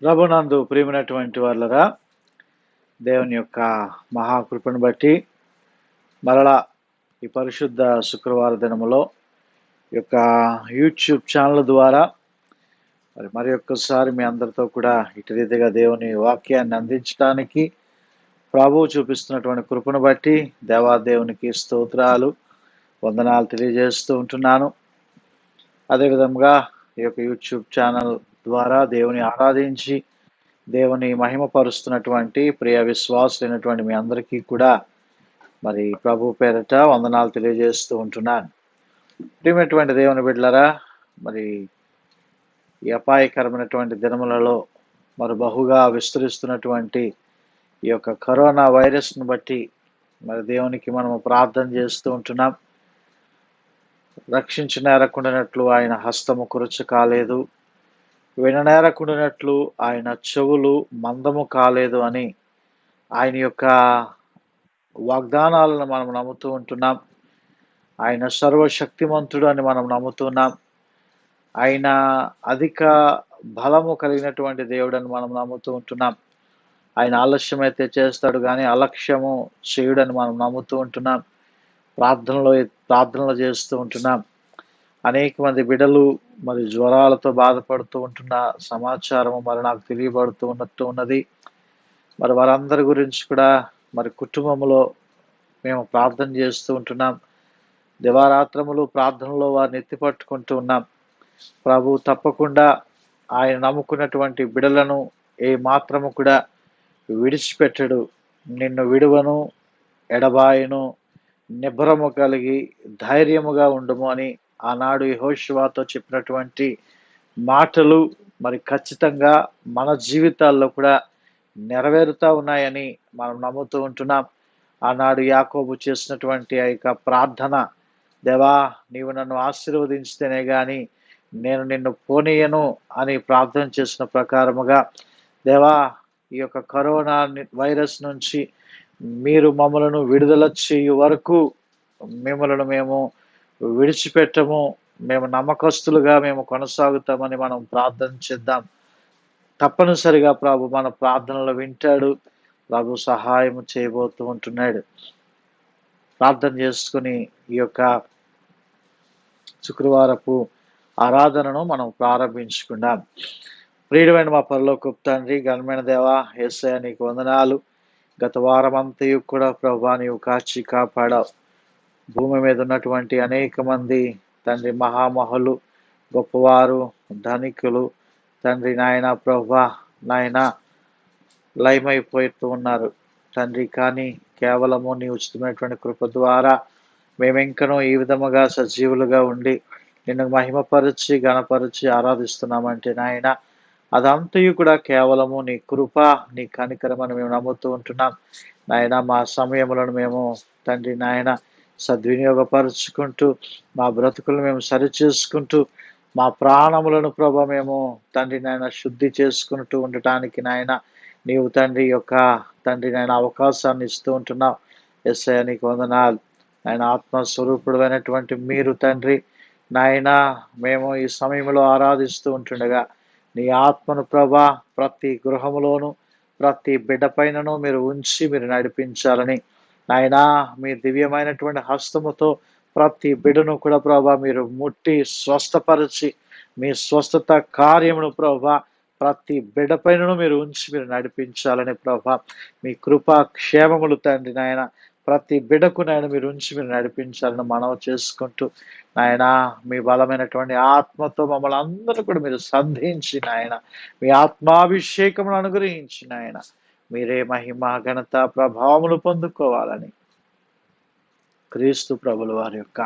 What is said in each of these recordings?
ప్రభునందు ప్రియమైనటువంటి వాళ్ళరా, దేవుని యొక్క మహాకృపను బట్టి మరలా ఈ పరిశుద్ధ శుక్రవార దినములో ఈ యొక్క యూట్యూబ్ ఛానల్ ద్వారా మరి ఒక్కసారి మీ అందరితో కూడా ఇటు రీతిగా దేవుని వాక్యాన్ని అందించడానికి ప్రభువు చూపిస్తున్నటువంటి కృపను బట్టి దేవాదేవునికి స్తోత్రాలు వందనాలు తెలియజేస్తూ ఉంటున్నాను. అదేవిధంగా ఈ యొక్క యూట్యూబ్ ఛానల్ ద్వారా దేవుని ఆరాధించి దేవుని మహిమపరుస్తున్నటువంటి ప్రియ విశ్వాసులైనటువంటి మీ అందరికీ కూడా మరి ప్రభు పేరట వందనాలు తెలియజేస్తూ ఉంటున్నాను. ప్రియమైనటువంటి దేవుని బిడ్డలారా, మరి ఈ అపాయకరమైనటువంటి దినములలో మరి బహుగా విస్తరిస్తున్నటువంటి ఈ యొక్క కరోనా వైరస్ను బట్టి మరి దేవునికి మనము ప్రార్థన చేస్తూ ఉంటున్నాం. రక్షించనేరకుండానట్లు ఆయన హస్తము కురుచు కాలేదు, విననేరకుండానట్లు ఆయన చెవులు మందము కాలేదు అని ఆయన యొక్క వాగ్దానాలను మనం నమ్ముతూ ఉంటున్నాం. ఆయన సర్వశక్తిమంతుడు అని మనం నమ్ముతున్నాం. ఆయన అధిక బలము కలిగినటువంటి దేవుడని మనం నమ్ముతూ ఉంటున్నాం. ఆయన ఆలస్యం అయితే చేస్తాడు కానీ అలక్ష్యము చేయుడని మనం నమ్ముతూ ఉంటున్నాం. ప్రార్థనలు చేస్తూ ఉంటున్నాం. అనేక మంది బిడ్డలు మరి జ్వరాలతో బాధపడుతూ ఉంటున్న సమాచారము మరి నాకు తెలియబడుతూ ఉన్నది. మరి వారందరి గురించి కూడా మరి కుటుంబంలో మేము ప్రార్థన చేస్తూ ఉంటున్నాం. దివారాత్రములు ప్రార్థనలో వారిని ఎత్తిపట్టుకుంటూ ఉన్నాం. ప్రభు తప్పకుండా ఆయన నమ్ముకున్నటువంటి బిడలను ఏ మాత్రము కూడా విడిచిపెట్టడు. నిన్ను విడువను, ఎడబాయను, నిబ్బరము కలిగి ధైర్యముగా ఉండుము అని ఆనాడు యెహోషువతో చెప్పినటువంటి మాటలు మరి ఖచ్చితంగా మన జీవితాల్లో కూడా నెరవేరుతూ ఉన్నాయని మనం నమ్ముతూ ఉంటున్నాం. ఆనాడు యాకోబు చేసినటువంటి ఆ యొక్క ప్రార్థన, దేవా నీవు నన్ను ఆశీర్వదించితేనే కానీ నేను నిన్ను పోనీయను అని ప్రార్థన చేసిన ప్రకారముగా, దేవా ఈ యొక్క కరోనా వైరస్ నుంచి మీరు మమ్మలను విడుదల చేయు వరకు మిమ్మలను మేము విడిచిపెట్టము, మేము నమ్మకస్తులుగా మేము కొనసాగుతామని మనం ప్రార్థన చేద్దాం. తప్పనిసరిగా ప్రభు మన ప్రార్థనలు వింటాడు. ప్రభు సహాయం చేయబోతూ ఉంటున్నాడు. ప్రార్థన చేసుకుని ఈ యొక్క శుక్రవారపు ఆరాధనను మనం ప్రారంభించుకుందాం. ప్రియమైన మా పరలోకపు తండ్రి, ఘనమైన దేవా, యేసయ్య నీకు వందనాలు. గత వారం అంతయు కూడా ప్రభువా నీవు కాచి కాపాడావు. భూమి మీద ఉన్నటువంటి అనేక మంది తండ్రి మహామహులు, గొప్పవారు, ధనికులు తండ్రి నాయన ప్రభువా నాయన లయమైపోతూ ఉన్నారు తండ్రి. కానీ కేవలము నీ ఉచితమైనటువంటి కృప ద్వారా మేమింకనూ ఈ విధముగా సజీవులుగా ఉండి నిన్ను మహిమపరిచి గణపరిచి ఆరాధిస్తున్నామంటే నాయన అదంతయు కూడా కేవలము నీ కృప, నీ కనికరమని మేము నమ్ముతూ ఉంటున్నాం నాయన. మా సమయములను మేము తండ్రి నాయన సద్వినియోగపరుచుకుంటూ మా బ్రతుకులను మేము సరిచేసుకుంటూ మా ప్రాణములను ప్రభా మేము తండ్రి నాయన శుద్ధి చేసుకుంటూ ఉండటానికి నాయన నీవు తండ్రి యొక్క తండ్రి నాయన అవకాశాన్ని ఇస్తూ ఉంటున్నావు. యేసయ్య నీకు వందనాలు. ఆయన ఆత్మస్వరూపుడు అయినటువంటి మీరు తండ్రి నాయన మేము ఈ సమయంలో ఆరాధిస్తూ ఉంటుండగా నీ ఆత్మను ప్రభా ప్రతి గృహములోను ప్రతి బిడ్డ పైనను మీరు ఉంచి మీరు నడిపించాలని నాయనా మీ దివ్యమైనటువంటి హస్తముతో ప్రతి బిడ్డను కూడా ప్రభా మీరు ముట్టి స్వస్థపరిచి మీ స్వస్థత కార్యమును ప్రభా ప్రతి బిడ్డ పైనను మీరు ఉంచి మీరు నడిపించాలని ప్రభా మీ కృపా క్షేమములు తండ్రి నాయన ప్రతి బిడ్డకు నాయన మీరు ఉంచి మీరు నడిపించాలని మనవి చేసుకుంటూ నాయన మీ బలమైనటువంటి ఆత్మతో మమ్మల్ని అందరూ కూడా మీరు సంధించి నాయన మీ ఆత్మాభిషేకమును అనుగ్రహించి నాయన మీరే మహిమ ఘనత ప్రభావములు పొందుకోవాలని క్రీస్తు ప్రభుల వారి యొక్క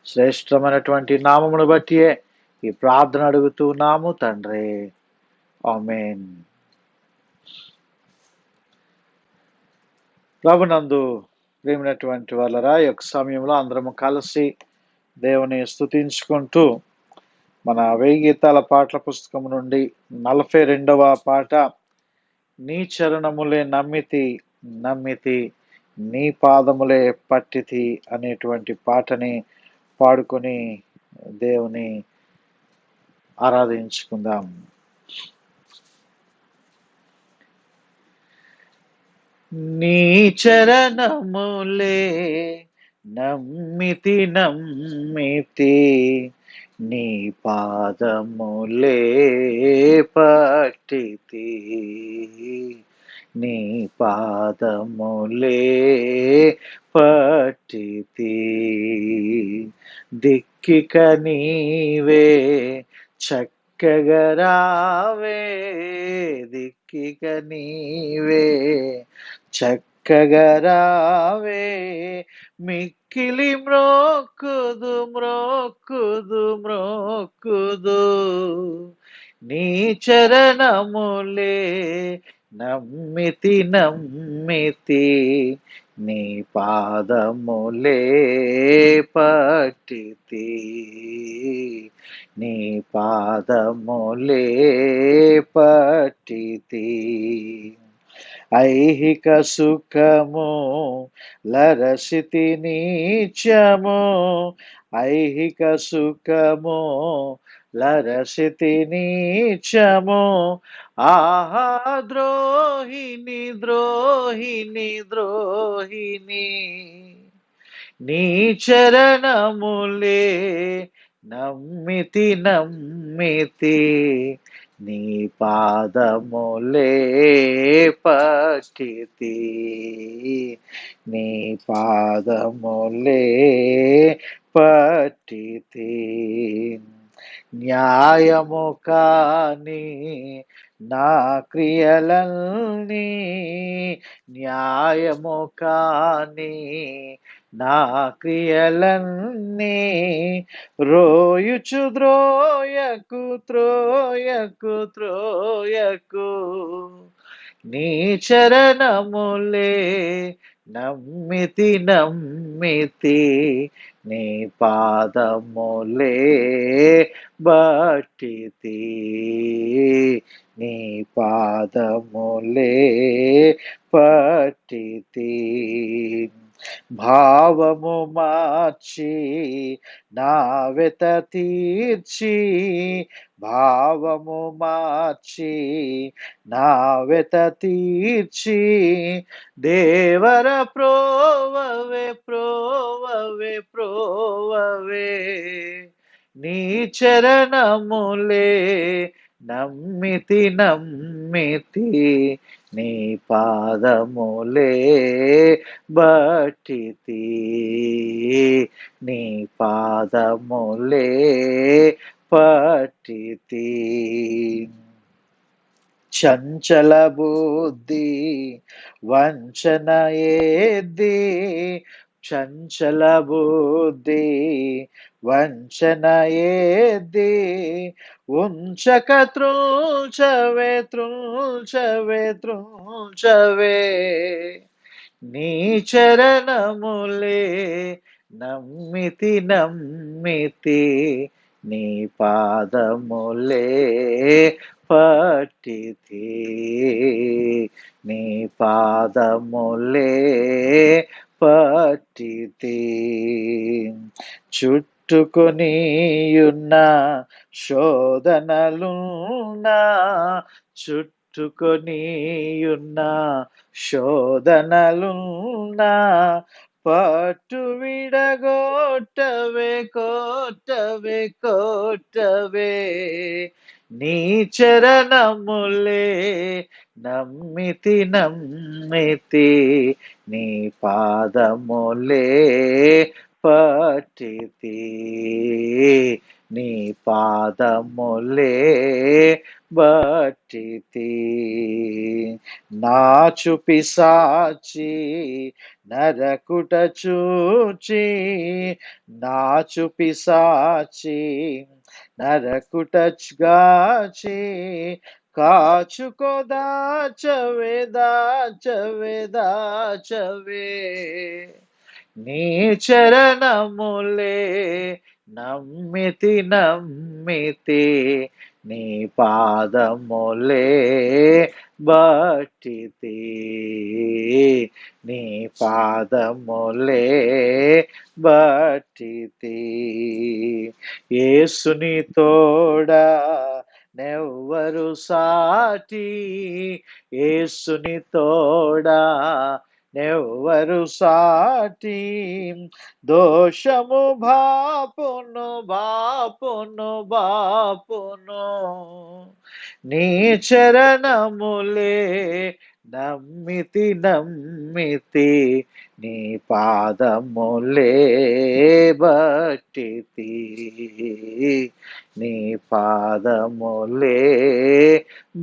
శ్రేష్టమైనటువంటి నామమును బట్టియే ఈ ప్రార్థన అడుగుతున్నాము తండ్రి, ఆమేన్. ప్రభునందు ప్రియమైనటువంటి వాళ్ళరా, ఈ యొక్క సమయంలో అందరము కలిసి దేవుని స్తుతించుకుంటూ మన 1000 గీతాల పాటల పుస్తకం నుండి 42వ పాట, నీ చరణములే నమ్మితి నమ్మితి నీ పాదములే పట్టితి అనేటువంటి పాటని పాడుకొని దేవుని ఆరాధించుకుందాం. నీ చరణములే నమ్మితి నమ్మితి, నీ పాదములే పట్టితి, నీ పాదములే పట్టితి. దిక్కిక నీవే చక్కగా రావే, దిక్కిక నీవే చక్కగా రావే, మిక్కిలి మ్రోక్కుదు మ్రోక్కుదు మ్రోక్కుదు, నీ చరణములే నమ్మితి నమ్మితి, నీ పాదములే పట్టితి, నీ పాదములే పట్టితి. ఐహిక సుఖము లరసితి నీచము, ఐహిక సుఖము లరసితి నీచము, ఆహా ద్రోహిణి ద్రోహిణి ద్రోహిణి, నీ చరణములే నమ్మితి నమ్మితి, నీ పాదములే పట్టితి, నీ పాదములే పట్టితి. న్యాయము కాని నా క్రియలన్నీ, న్యాయము కాని నా క్రియలన్నీ, రోయుచు ద్రోయకు త్రోయకు త్రోయకు, నీ చరణములే నమ్మితి నమ్మితి, నీ పాదములే బట్టితి, నీ పాదములే పట్టితి. భావము మార్చి నా వెత తీర్చి, భావము మార్చి నా వెత తీర్చి, దేవర ప్రోవవే ప్రోవవే ప్రోవవే, నీ చరణములే నమ్మితి నమ్మితి, నీ పాదములే బట్టితి, నీ పాదములే పట్టితి. చంచల బుద్ధి వంచన ఏది, చంచల బుద్ధి వంచన ఏది, ఉంచక త్రుంచవే త్రుంచవే త్రుంచవే, నీ చరణములే నమ్మితి నమ్మితి, నీ పాదములే పట్టితి, నీ పాదములే పట్టితి. చుట్టుకొనియున్న శోధనలున్నా, చుట్టుకొనియున్న శోధనలున్నా, పట్టు విడగొట్టవే కొట్టవే కొట్టవే, నీ చరణములే నమ్మితి నమ్మితి, నీ పాదములే పట్టితి, నీ పాదములే బట్టితి. నాచు పిశాచి నరకుట చూచి, నాచు పిశాచి నరకుట గాచి, కాచుకో దాచవే దాచవే దాచవే, నీ చరణములే నమ్మితి నమ్మితి, నీ పాదములే బట్టితి, నీ పాదములే బట్టితి. యేసుని తోడా నెవ్వరు సాటి, యేసుని తోడా నెవ్వరు సాటి. దోషము బాపును నీ చరణములే నమ్మితి నీ పాదములే బట్టితి, నీ పాదములే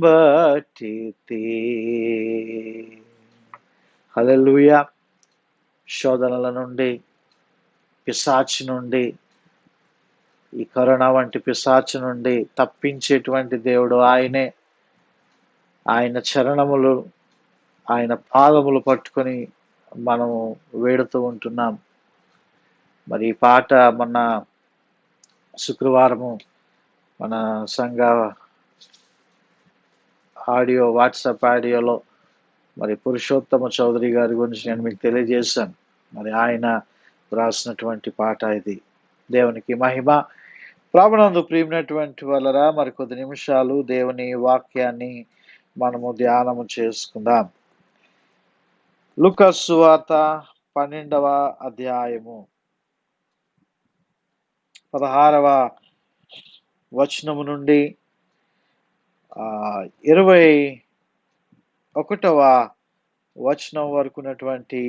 బట్టితి. హల్లెలూయా. శోధనల నుండి, పిశాచి నుండి, ఈ కరోనా వంటి పిశాచి నుండి తప్పించేటువంటి దేవుడు ఆయనే. ఆయన చరణములు, ఆయన పాదములు పట్టుకొని మనము వేడుతూ ఉంటున్నాం. మరి ఈ పాట మొన్న శుక్రవారము మన సంఘ వాట్సాప్ ఆడియోలో మరి పురుషోత్తమ చౌదరి గారి గురించి నేను మీకు తెలియజేశాను. మరి ఆయన రాసినటువంటి పాట ఇది. దేవునికి మహిమ. ప్రభునందు ప్రియమైనటువంటి వాళ్ళరా, మరి కొద్ది నిమిషాలు దేవుని వాక్యాన్ని మనము ధ్యానము చేసుకుందాం. లూకా సువార్త 12వ అధ్యాయము 16వ వచనము నుండి 21వ వచనం వరకు ఉన్నటువంటి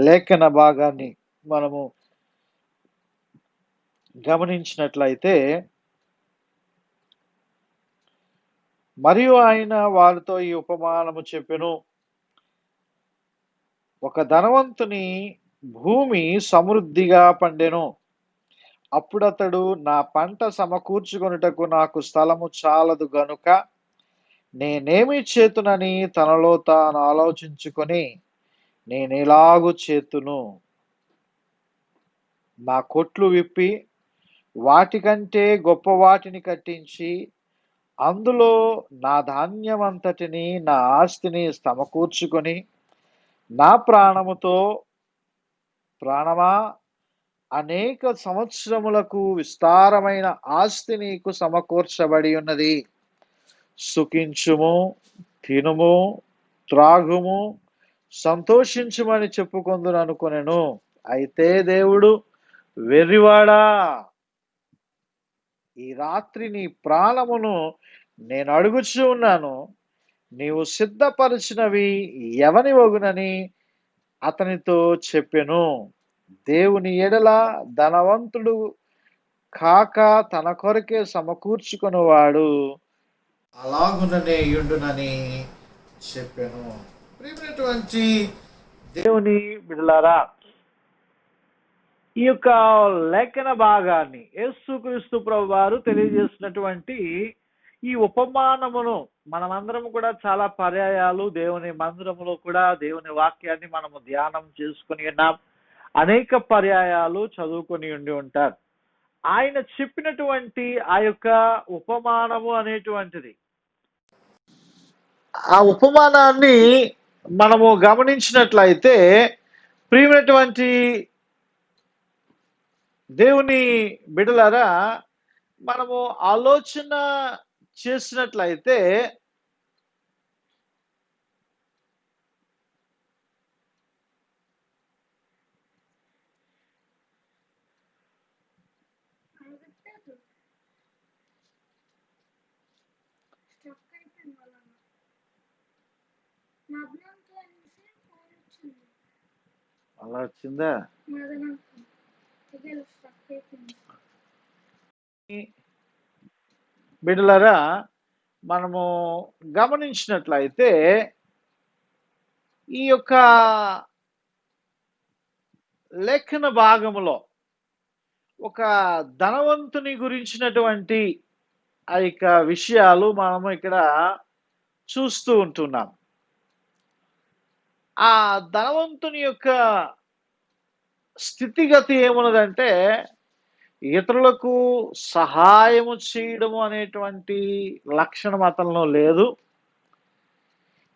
లేఖన భాగాన్ని మనము గమనించినట్లయితే, మరియు ఆయన వారితో ఈ ఉపమానము చెప్పెను. ఒక ధనవంతుని భూమి సమృద్ధిగా పండెను. అప్పుడతడు, నా పంట సమకూర్చుకొనుటకు నాకు స్థలము చాలదు గనుక నేనేమి చేతునని తనలో తాను ఆలోచించుకొని, నేనెలాగు చేతును, నా కొట్లు విప్పి వాటికంటే గొప్ప వాటిని కట్టించి అందులో నా ధాన్యమంతటిని, నా ఆస్తిని సమకూర్చుకొని, నా ప్రాణమా, అనేక సంవత్సరములకు విస్తారమైన ఆస్తి నీకు సమకూర్చబడి ఉన్నది. సుఖించుము, తినుము, త్రాగుము, సంతోషించుమని చెప్పుకొందును అనుకొనెను. అయితే దేవుడు, వెర్రివాడా, ఈ రాత్రి నీ ప్రాణమును నేను అడుగుచూ ఉన్నాను. నీవు సిద్ధపరిచినవి ఎవని వగునని అతనితో చెప్పెను. దేవుని ఎడల ధనవంతుడు కాక తన కొరకే సమకూర్చుకునేవాడు అలాగుననే యుండునని చెప్పెను. ప్రియమైనటువంటి దేవుని బిడ్డలారా, ఈ యొక్క లేఖన భాగాన్ని యేసుక్రీస్తు ప్రభు వారు తెలియజేసినటువంటి ఈ ఉపమానమును మనమందరం కూడా చాలా పర్యాయాలు దేవుని మందిరములో కూడా దేవుని వాక్యాన్ని మనము ధ్యానం చేసుకుని ఉన్నాం. అనేక పర్యాయాలు చదువుకొని ఉండి ఉంటారు. ఆయన చెప్పినటువంటి ఆ యొక్క ఉపమానము అనేటువంటిది, ఆ ఉపమానాన్ని మనము గమనించినట్లయితే, ప్రియమైనటువంటి దేవుని బిడ్డలారా, మనము ఆలోచన చేసినట్లయితే అలా వచ్చిందా? బిడ్డలారా, మనము గమనించినట్లయితే ఈ యొక్క లేఖన భాగములో ఒక ధనవంతుని గురించినటువంటి ఆ యొక్క విషయాలు మనము ఇక్కడ చూస్తూ ఉంటున్నాం. ఆ ధనవంతుని యొక్క స్థితిగతి ఏమున్నదంటే, ఇతరులకు సహాయము చేయడము అనేటువంటి లక్షణం అతనిలో లేదు.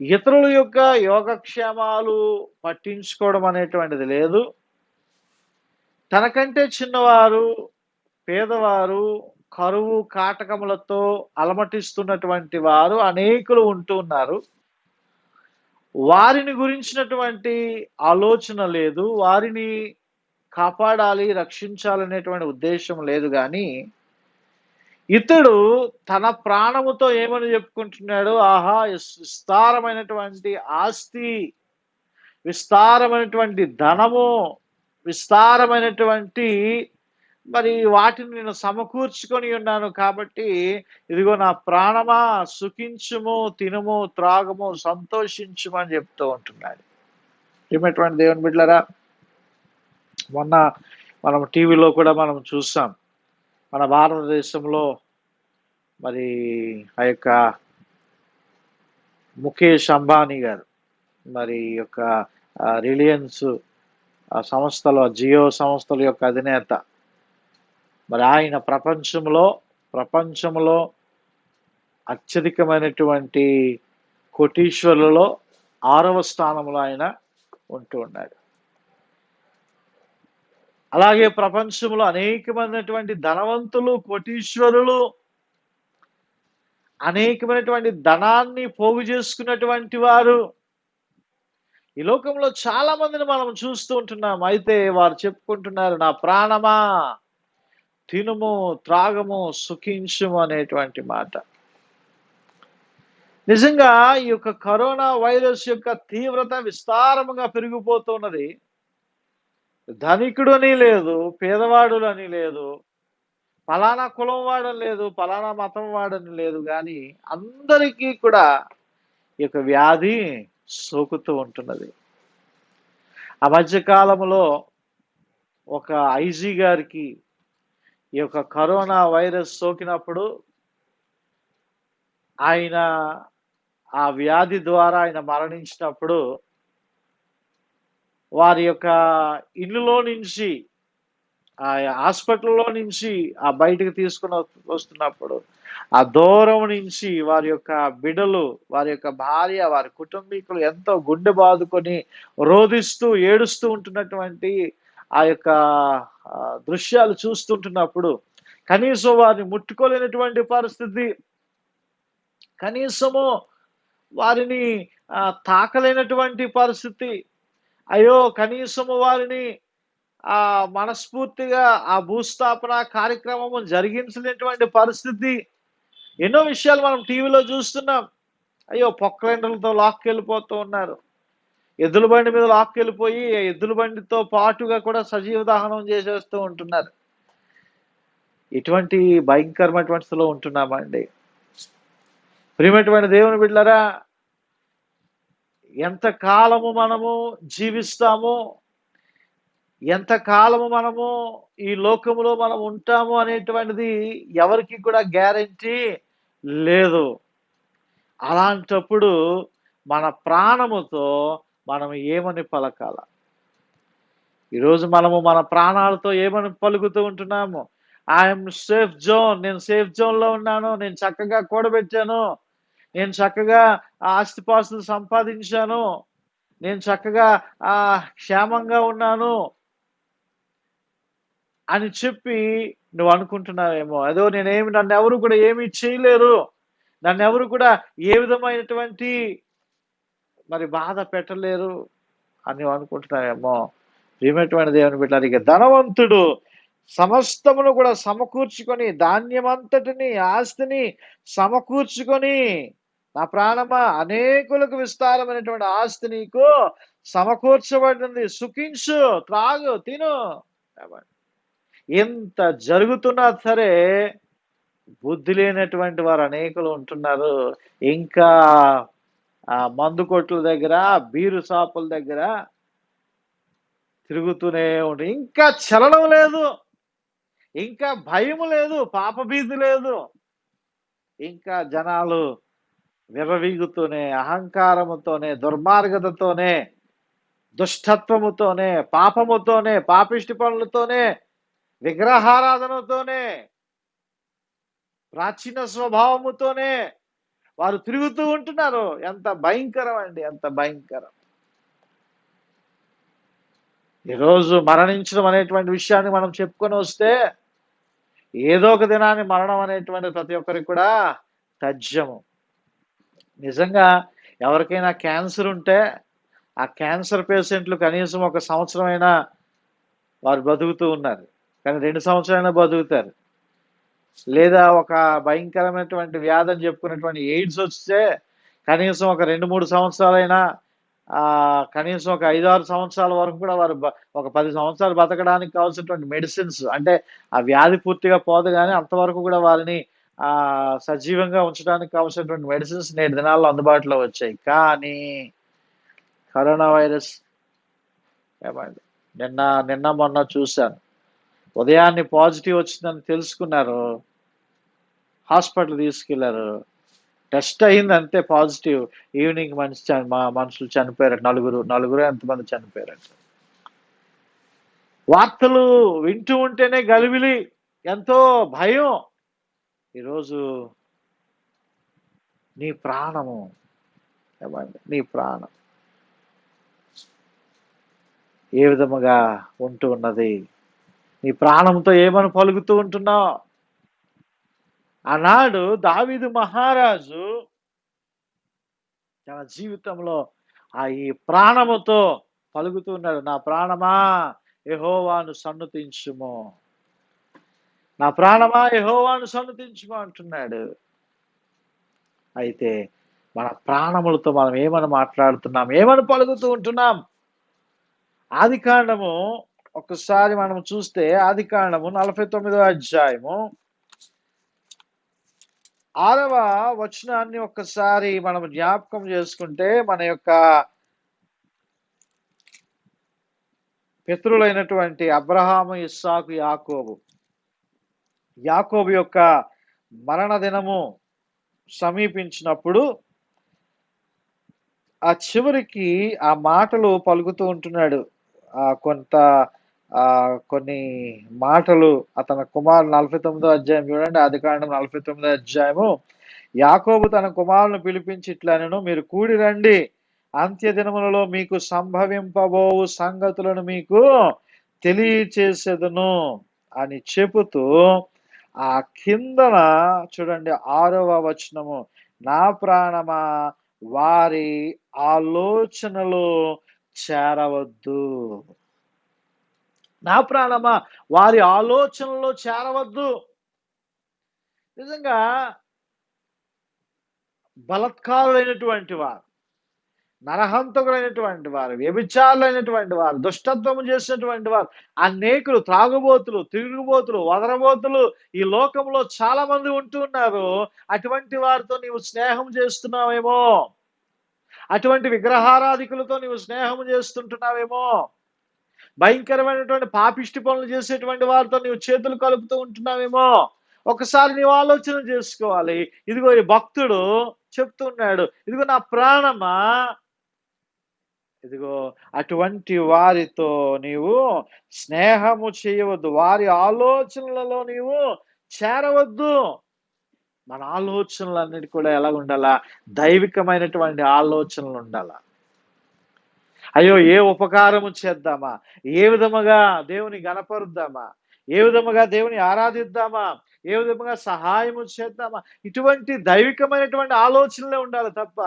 ఇతరుల యొక్క యోగక్షేమాలు పట్టించుకోవడం అనేటువంటిది లేదు. తనకంటే చిన్నవారు, పేదవారు, కరువు కాటకములతో అలమటిస్తున్నటువంటి వారు అనేకులు ఉంటూ ఉన్నారు. వారిని గురించినటువంటి ఆలోచన లేదు. వారిని కాపాడాలి, రక్షించాలనేటువంటి ఉద్దేశం లేదు గాని, ఇతడు తన ప్రాణముతో ఏమని చెప్పుకుంటున్నాడు? ఆహా! విస్తారమైనటువంటి ఆస్తి, విస్తారమైనటువంటి ధనము, విస్తారమైనటువంటి మరి వాటిని నేను సమకూర్చుకొని ఉన్నాను కాబట్టి, ఇదిగో నా ప్రాణమా సుఖించుము, తినుము, త్రాగుము, సంతోషించుము అని చెప్తూ ఉంటున్నాడు. ప్రియమైనటువంటి దేవుని బిడ్డలారా, మొన్న మనం టీవీలో కూడా మనం చూసాం. మన భారతదేశంలో మరి ఆ యొక్క ముఖేష్ అంబానీ గారు, మరి యొక్క రిలయన్స్ సంస్థలో, జియో సంస్థల యొక్క అధినేత, మరి ఆయన ప్రపంచంలో అత్యధికమైనటువంటి కోటీశ్వరులలో 6వ స్థానంలో ఆయన ఉంటూ ఉన్నాడు. అలాగే ప్రపంచంలో అనేకమైనటువంటి ధనవంతులు, కోటీశ్వరులు, అనేకమైనటువంటి ధనాన్ని పోగు చేసుకున్నటువంటి వారు ఈ లోకంలో చాలా మందిని మనం చూస్తూ ఉంటున్నాం. అయితే వారు చెప్పుకుంటున్నారు, నా ప్రాణమా తినుము, త్రాగము, సుఖించుము అనేటువంటి మాట. నిజంగా ఈ యొక్క కరోనా వైరస్ యొక్క తీవ్రత విస్తారముగా పెరిగిపోతున్నది. ధనికుడు అని లేదు, పేదవాడు అని లేదు, ఫలానా కులం వాడని లేదు, ఫలానా మతం వాడని లేదు, కానీ అందరికీ కూడా ఈ యొక్క వ్యాధి సోకుతూ ఉంటున్నది. ఆ మధ్య కాలంలో ఒక ఐజీ గారికి ఈ యొక్క కరోనా వైరస్ సోకినప్పుడు ఆయన ఆ వ్యాధి ద్వారా ఆయన మరణించినప్పుడు వారి యొక్క ఇల్లులో నుంచి, ఆ హాస్పిటల్లో నుంచి ఆ బయటకు తీసుకుని వస్తున్నప్పుడు ఆ దూరం నుంచి వారి యొక్క బిడ్డలు, వారి యొక్క భార్య, వారి కుటుంబీకులు ఎంతో గుండె బాదుకొని రోధిస్తూ ఏడుస్తూ ఉంటున్నటువంటి ఆ యొక్క దృశ్యాలు చూస్తుంటున్నప్పుడు కనీసం వారిని ముట్టుకోలేనటువంటి పరిస్థితి, కనీసము వారిని తాకలేనటువంటి పరిస్థితి, అయ్యో కనీసము వారిని మనస్ఫూర్తిగా ఆ భూస్థాపన కార్యక్రమము జరిగించలేనటువంటి పరిస్థితి. ఎన్నో విషయాలు మనం టీవీలో చూస్తున్నాం. అయ్యో పొక్కలెండలతో లాక్కెళ్ళిపోతూ ఉన్నారు. ఎద్దుల బండి మీద లాక్కెళ్ళిపోయి ఎద్దుల బండితో పాటుగా కూడా సజీవ దహనం చేసేస్తూ ఉంటున్నారు. ఇటువంటి భయంకరమైనటువంటి స్థితిలో ఉంటున్నామండి. ప్రియమైనటువంటి దేవుని బిడ్డలారా, ఎంత కాలము మనము జీవిస్తామో, ఎంత కాలము మనము ఈ లోకములో మనం ఉంటాము అనేటువంటిది ఎవరికి కూడా గ్యారెంటీ లేదు. అలాంటప్పుడు మన ప్రాణముతో మనం ఏమని పలకాల? ఈరోజు మనము మన ప్రాణాలతో ఏమని పలుకుతూ ఉంటున్నాము? ఐఎమ్ సేఫ్ జోన్, నేను సేఫ్ జోన్లో ఉన్నాను, నేను చక్కగా కూడబెట్టాను, నేను చక్కగా ఆస్తిపాస్తులు సంపాదించాను, నేను చక్కగా క్షేమంగా ఉన్నాను అని చెప్పి నువ్వు అనుకుంటున్నావేమో. అదో నన్ను ఎవరు కూడా ఏమీ చేయలేరు, నన్ను ఎవరు కూడా ఏ విధమైనటువంటి మరి బాధ పెట్టలేరు అని నువ్వు అనుకుంటున్నావేమో. ప్రియమైనటువంటి దేవుని బిడ్డలారా, ఇక ధనవంతుడు సమస్తమును కూడా సమకూర్చుకొని, ధాన్యమంతటిని, ఆస్తిని సమకూర్చుకొని, నా ప్రాణమా అనేకులకు విస్తారమైనటువంటి ఆస్తి నీకు సమకూర్చబడింది, సుఖించు, త్రాగు, తిను. ఎంత జరుగుతున్నా సరే బుద్ధి లేనటువంటి వారు అనేకులు ఉంటున్నారు. ఇంకా మందు కొట్ల దగ్గర, బీరు షాపుల దగ్గర తిరుగుతూనే ఉంటుంది. ఇంకా చలనం లేదు, ఇంకా భయం లేదు, పాపభీతి లేదు. ఇంకా జనాలు విర్రవీగుతూనే, అహంకారముతోనే, దుర్మార్గతతోనే, దుష్టత్వముతోనే, పాపముతోనే, పాపిష్టి పనులతోనే, విగ్రహారాధనతోనే, ప్రాచీన స్వభావముతోనే వారు తిరుగుతూ ఉంటున్నారు. ఎంత భయంకరం అండి, ఎంత భయంకరం. ఈరోజు మరణించడం అనేటువంటి విషయాన్ని మనం చెప్పుకొని వస్తే ఏదో ఒక దినాన్ని మరణం అనేటువంటి ప్రతి ఒక్కరికి కూడా తథ్యము. నిజంగా ఎవరికైనా క్యాన్సర్ ఉంటే ఆ క్యాన్సర్ పేషెంట్లు కనీసం ఒక సంవత్సరమైనా వారు బతుకుతూ ఉన్నారు. కానీ 2 సంవత్సరాలైనా బతుకుతారు. లేదా ఒక భయంకరమైనటువంటి వ్యాధి అని చెప్పుకున్నటువంటి ఎయిడ్స్ వస్తే కనీసం ఒక 2, 3 సంవత్సరాలైనా కనీసం ఒక 5, 6 సంవత్సరాల వరకు కూడా వారు ఒక 10 సంవత్సరాలు బతకడానికి కావాల్సినటువంటి మెడిసిన్స్ అంటే ఆ వ్యాధి పూర్తిగా పోదు గానీ అంతవరకు కూడా వారిని సజీవంగా ఉంచడానికి కావాల్సినటువంటి మెడిసిన్స్ నేటి దినాల్లో అందుబాటులో వచ్చాయి. కానీ కరోనా వైరస్ ఏమండి నిన్న నిన్న మొన్న చూశాను. ఉదయాన్నే పాజిటివ్ వచ్చిందని తెలుసుకున్నారు. హాస్పిటల్ తీసుకెళ్లారు. టెస్ట్ అయింది అంతే పాజిటివ్. ఈవినింగ్ మనుషులు చనిపోయారట. నలుగురు ఎంతమంది చనిపోయారట. వార్తలు వింటూ ఉంటేనే గలిబిలి, ఎంతో భయం. ఈరోజు నీ ప్రాణము ఏమండి నీ ప్రాణం ఏ విధముగా ఉంటూ ఉన్నది? నీ ప్రాణంతో ఏమని పలుకుతూ ఉంటున్నావు? ఆనాడు దావీదు మహారాజు తన జీవితంలో ఈ ప్రాణముతో పలుకుతున్నాడు, నా ప్రాణమా యెహోవాను సన్నుతించుము, నా ప్రాణమా యెహోవాను సన్నుతించుము అంటున్నాడు. అయితే మన ప్రాణములతో మనం ఏమని మాట్లాడుతున్నాం, ఏమని పలుకుతూ ఉంటున్నాం? ఆదికాండము ఒకసారి మనం చూస్తే ఆదికాండము 49వ అధ్యాయము 6వ వచనాన్ని ఒక్కసారి మనం జ్ఞాపకం చేసుకుంటే మన యొక్క పితరులైనటువంటి అబ్రహాము, ఇస్సాకు, యాకోబు యొక్క మరణ దినము సమీపించినప్పుడు ఆ చివరికి ఆ మాటలు పలుకుతూ ఉంటున్నాడు. కొన్ని మాటలు అతని కుమారుడు 49వ అధ్యాయం చూడండి. ఆదికాండం 49వ అధ్యాయము. యాకోబు తన కుమారులను పిలిపించి ఇట్లనెను, మీరు కూడి రండి, అంత్య దినములలో మీకు సంభవింపబోవు సంగతులను మీకు తెలియచేసేదను అని చెబుతూ ఆ కిందన చూడండి 6వ వచనము, నా ప్రాణమా వారి ఆలోచనలో చేరవద్దు, నా ప్రాణమా వారి ఆలోచనలో చేరవద్దు. నిజంగా బలత్కారులైనటువంటి వారు, నరహంతకులైనటువంటి వారు, వ్యభిచారులైనటువంటి వారు, దుష్టత్వము చేసినటువంటి వారు, అనేకులు, త్రాగుబోతులు, తిరుగుబోతులు, వదరబోతులు ఈ లోకంలో చాలా మంది ఉంటూ ఉన్నారు. అటువంటి వారితో నీవు స్నేహం చేస్తున్నావేమో, అటువంటి విగ్రహారాధికులతో నీవు స్నేహం చేస్తుంటున్నావేమో, భయంకరమైనటువంటి పాపిష్టి పనులు చేసేటువంటి వారితో నీవు చేతులు కలుపుతూ ఉంటున్నావేమో. ఒకసారి నీవు ఆలోచన చేసుకోవాలి. ఇదిగో ఈ భక్తుడు చెప్తున్నాడు, ఇదిగో నా ప్రాణమా, ఇదిగో అటువంటి వారితో నీవు స్నేహము చేయవద్దు, వారి ఆలోచనలలో నీవు చేరవద్దు. మన ఆలోచనలన్నిటి కూడా ఎలా ఉండాలా? దైవికమైనటువంటి ఆలోచనలు ఉండాలా. అయ్యో ఏ ఉపకారము చేద్దామా, ఏ విధముగా దేవుని గణపరుద్దామా, ఏ విధముగా దేవుని ఆరాధిద్దామా, ఏ విధముగా సహాయము చేద్దామా, ఇటువంటి దైవికమైనటువంటి ఆలోచనలే ఉండాలి తప్ప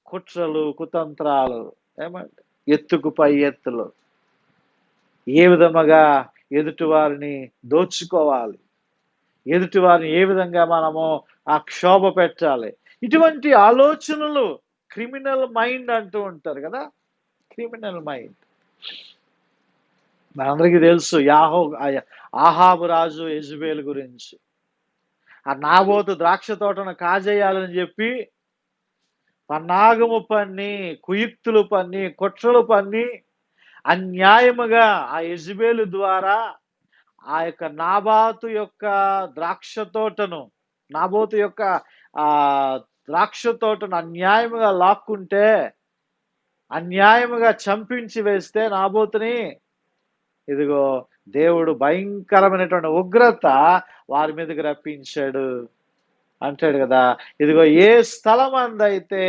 కుట్రలు, కుతంత్రాలు, ఏమంటే ఎత్తుకు పై ఎత్తులు, ఏ విధముగా ఎదుటి వారిని దోచుకోవాలి, ఎదుటి వారిని ఏ విధంగా మనము క్షోభ పెట్టాలి, ఇటువంటి ఆలోచనలు క్రిమినల్ మైండ్ అంటూ ఉంటారు కదా. Criminal mind. మనందరికీ తెలుసు ఆహాబు రాజు యెజెబెలు గురించి. ఆ నాబోతు ద్రాక్ష తోటను కాజేయాలని చెప్పి పన్నాగము పన్ని, కుయుక్తులు పన్ని, కుట్రలు పన్ని అన్యాయముగా ఆ యెజెబెలు ద్వారా ఆ యొక్క నాబోతు యొక్క ద్రాక్ష తోటను అన్యాయముగా లాక్కుంటే, అన్యాయముగా చంపించి వేస్తే నాబోతుని, ఇదిగో దేవుడు భయంకరమైనటువంటి ఉగ్రత వారి మీదకి రప్పించాడు అంటాడు కదా. ఇదిగో ఏ స్థలం అందైతే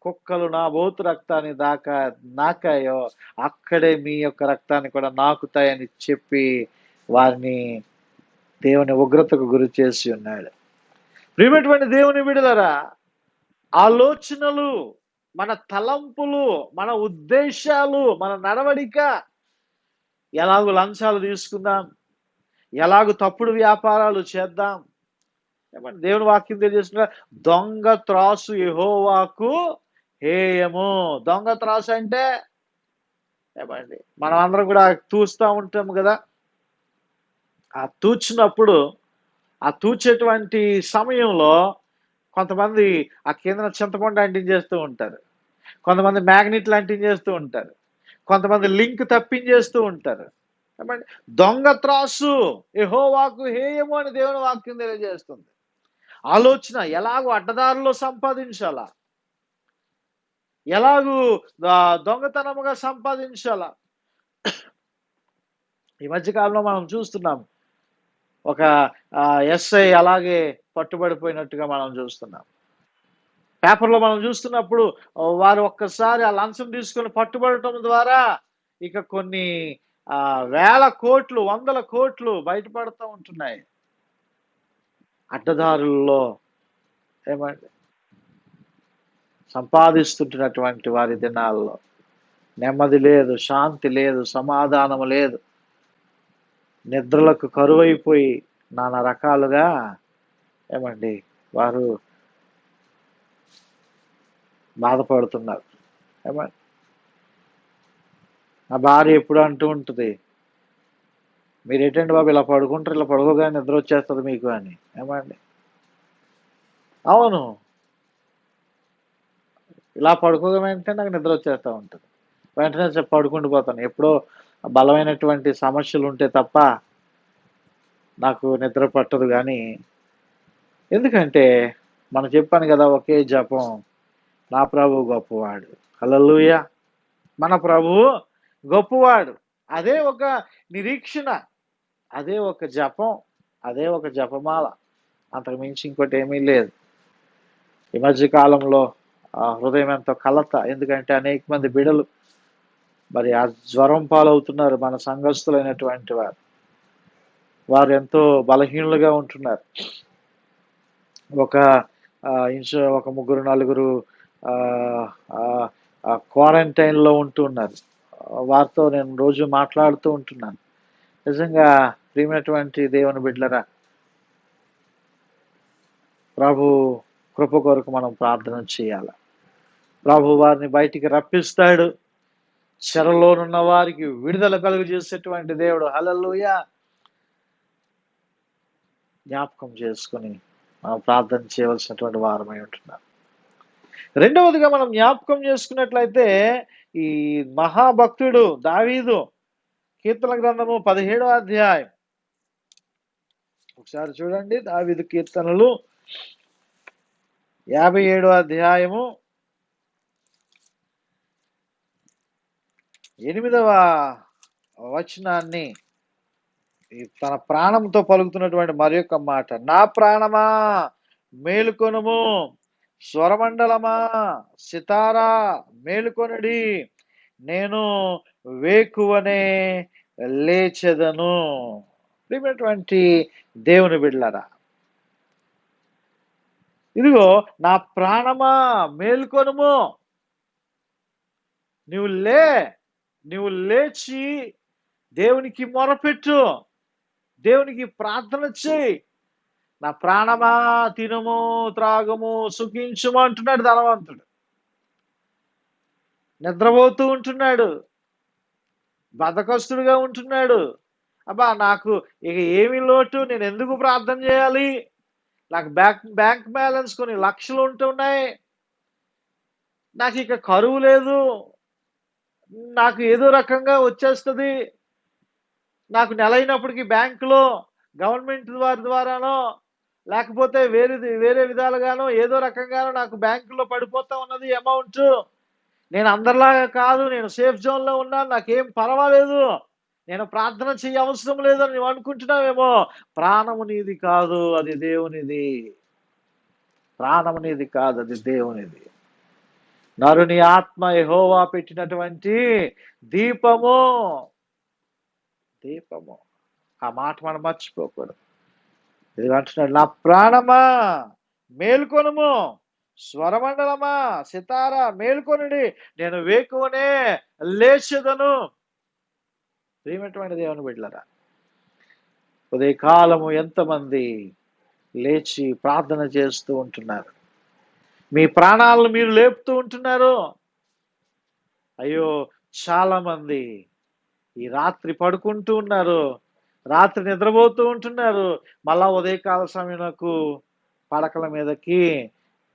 కుక్కలు నాబోతు రక్తాన్ని నాకాయో అక్కడే మీ యొక్క రక్తాన్ని కూడా నాకుతాయని చెప్పి వారిని దేవుని ఉగ్రతకు గురి చేసి ఉన్నాడు. ప్రియమైనటువంటి దేవుని బిడ్డలారా, ఆలోచనలు, మన తలంపులు, మన ఉద్దేశాలు, మన నడవడిక, ఎలాగూ లంచాలు తీసుకుందాం, ఎలాగూ తప్పుడు వ్యాపారాలు చేద్దాం. ఏమంటే దేవుని వాక్యం తెలియజేస్తున్నా, దొంగ త్రాసు యెహోవాకు హేయము. దొంగ త్రాసు అంటే ఏమండి, మనం అందరం కూడా తూస్తూ ఉంటాము కదా. ఆ తూచినప్పుడు, ఆ తూచేటువంటి సమయంలో కొంతమంది ఆ కిందన చింతపండు అంటించేస్తూ ఉంటారు, కొంతమంది మ్యాగ్నెట్లు అంటించేస్తూ ఉంటారు, కొంతమంది లింక్ తప్పించేస్తూ ఉంటారు. ఏమండి, దొంగ త్రాసు యెహోవాకు హేయము అని దేవుని వాక్యం తెలియజేస్తుంది. ఆలోచన ఎలాగో అడ్డదారుల్లో సంపాదించాలా, ఎలాగూ దొంగతనముగా సంపాదించాలా. ఈ మధ్యకాలంలో మనం చూస్తున్నాం, ఒక ఎస్ఐ అలాగే పట్టుబడిపోయినట్టుగా మనం చూస్తున్నాం. పేపర్లో మనం చూస్తున్నప్పుడు వారు ఒక్కసారి ఆ లంచం తీసుకొని పట్టుబడటం ద్వారా ఇక కొన్ని వేల కోట్లు, వందల కోట్లు బయటపడుతూ ఉంటున్నాయి అడ్డదారుల్లో. ఏమండి, సంపాదిస్తుంటున్నటువంటి వారి దినాల్లో నెమ్మది లేదు, శాంతి లేదు, సమాధానం లేదు. నిద్రలకు కరువైపోయి నానా రకాలుగా ఏమండి వారు బాధపడుతున్నారు. ఏమండి, నా భార్య ఎప్పుడు అంటూ ఉంటుంది, మీరు ఏంటండి బాబు ఇలా పడుకుంటారు, ఇలా పడుకోగానే నిద్ర వచ్చేస్తుంది మీకు అని. ఏమండి, అవును, ఇలా పడుకోగానే నాకు నిద్ర వచ్చేస్తూ ఉంటుంది. వెంటనే పడుకుండిపోతాను. ఎప్పుడో బలమైనటువంటి సమస్యలు ఉంటే తప్ప నాకు నిద్ర పట్టదు. కానీ ఎందుకంటే మనం చెప్పాను కదా, ఒకే జపం, నా ప్రభువు గొప్పవాడు. హల్లెలూయా, మన ప్రభువు గొప్పవాడు. అదే ఒక నిరీక్షణ, అదే ఒక జపం, అదే ఒక జపమాల, అంతకు మించి ఇంకోటి ఏమీ లేదు. ఈ మధ్య కాలంలో హృదయం ఎంతో కలత. ఎందుకంటే అనేక మంది బిడలు మరి ఆ జ్వరం పాలవుతున్నారు. మన సంఘస్థులైనటువంటి వారు ఎంతో బలహీనులుగా ఉంటున్నారు. ఒక ముగ్గురు నలుగురు క్వారంటైన్లో ఉంటున్నారు. వారితో నేను రోజు మాట్లాడుతూ ఉంటున్నాను. నిజంగా ప్రియమైనటువంటి దేవుని బిడ్డలరా, ప్రభు కృప కొరకు మనం ప్రార్థన చేయాలి. ప్రభు వారిని బయటికి రప్పిస్తాడు. చెరలోనున్న వారికి విడుదల కలుగు చేసేటువంటి దేవుడు. హల్లెలూయా. జ్ఞాపకం చేసుకుని మనం ప్రార్థన చేయవలసినటువంటి వారమై ఉంటున్నాం. రెండవదిగా మనం జ్ఞాపకం చేసుకున్నట్లయితే, ఈ మహాభక్తుడు దావీదు, కీర్తన గ్రంథము 17వ అధ్యాయం ఒకసారి చూడండి. దావీదు కీర్తనలు 57వ అధ్యాయము 8వ వచనాన్ని తన ప్రాణంతో పలుకుతున్నటువంటి మరి యొక్క మాట, నా ప్రాణమా మేలుకొనుము, స్వరమండలమా సితారా మేలుకొనుడి, నేను వేకువనే లేచెదను. ప్రియమైనటువంటి దేవుని బిడ్డలారా, ఇదిగో నా ప్రాణమా మేలుకొనుము, నువ్వు లేచి దేవునికి మొరపెట్టు, దేవునికి ప్రార్థన చేయి. నా ప్రాణమా తినుము, త్రాగము, సుఖించుము అంటున్నాడు ధనవంతుడు. నిద్రపోతూ ఉంటున్నాడు, బద్ధకస్తుడుగా ఉంటున్నాడు. అబ్బా, నాకు ఇక ఏమి లోటు, నేను ఎందుకు ప్రార్థన చేయాలి, నాకు బ్యాంక్ బ్యాలెన్స్ కొన్ని లక్షలు ఉంటున్నాయి, నాకు ఇక కరువు లేదు, నాకు ఏదో రకంగా వచ్చేస్తుంది, నాకు నెల అయినప్పటికీ బ్యాంకులో గవర్నమెంట్ ద్వారానో లేకపోతే వేరే విధాలుగానో ఏదో రకంగానో నాకు బ్యాంకులో పడిపోతా ఉన్నది అమౌంట్. నేను అందరిలాగా కాదు, నేను సేఫ్ జోన్లో ఉన్నాను, నాకేం పర్వాలేదు, నేను ప్రార్థన చేయ అవసరం లేదని నువ్వు అనుకుంటున్నావేమో. ప్రాణము నీది కాదు, అది దేవునిది. ప్రాణము నీది కాదు, అది దేవునిది. నరుని ఆత్మ యెహోవా పెట్టినటువంటి దీపము. ఆ మాట మనం మర్చిపోకూడదు. ఇది అంటున్నాడు, నా ప్రాణమా మేల్కొనుము, స్వరమండలమా సితారా మేల్కొనుడి, నేను వేకువనే లేచెదను. ప్రియమైనటువంటి దేవుని బిడ్డలారా, ఉదయకాలము ఎంతమంది లేచి ప్రార్థన చేస్తూ ఉంటున్నారు, మీ ప్రాణాలను మీరు లేపుతూ ఉంటున్నారు. అయ్యో, చాలా మంది ఈ రాత్రి పడుకుంటూ ఉన్నారు, రాత్రి నిద్రపోతూ ఉంటున్నారు, మళ్ళా ఉదయకాల సమయంలో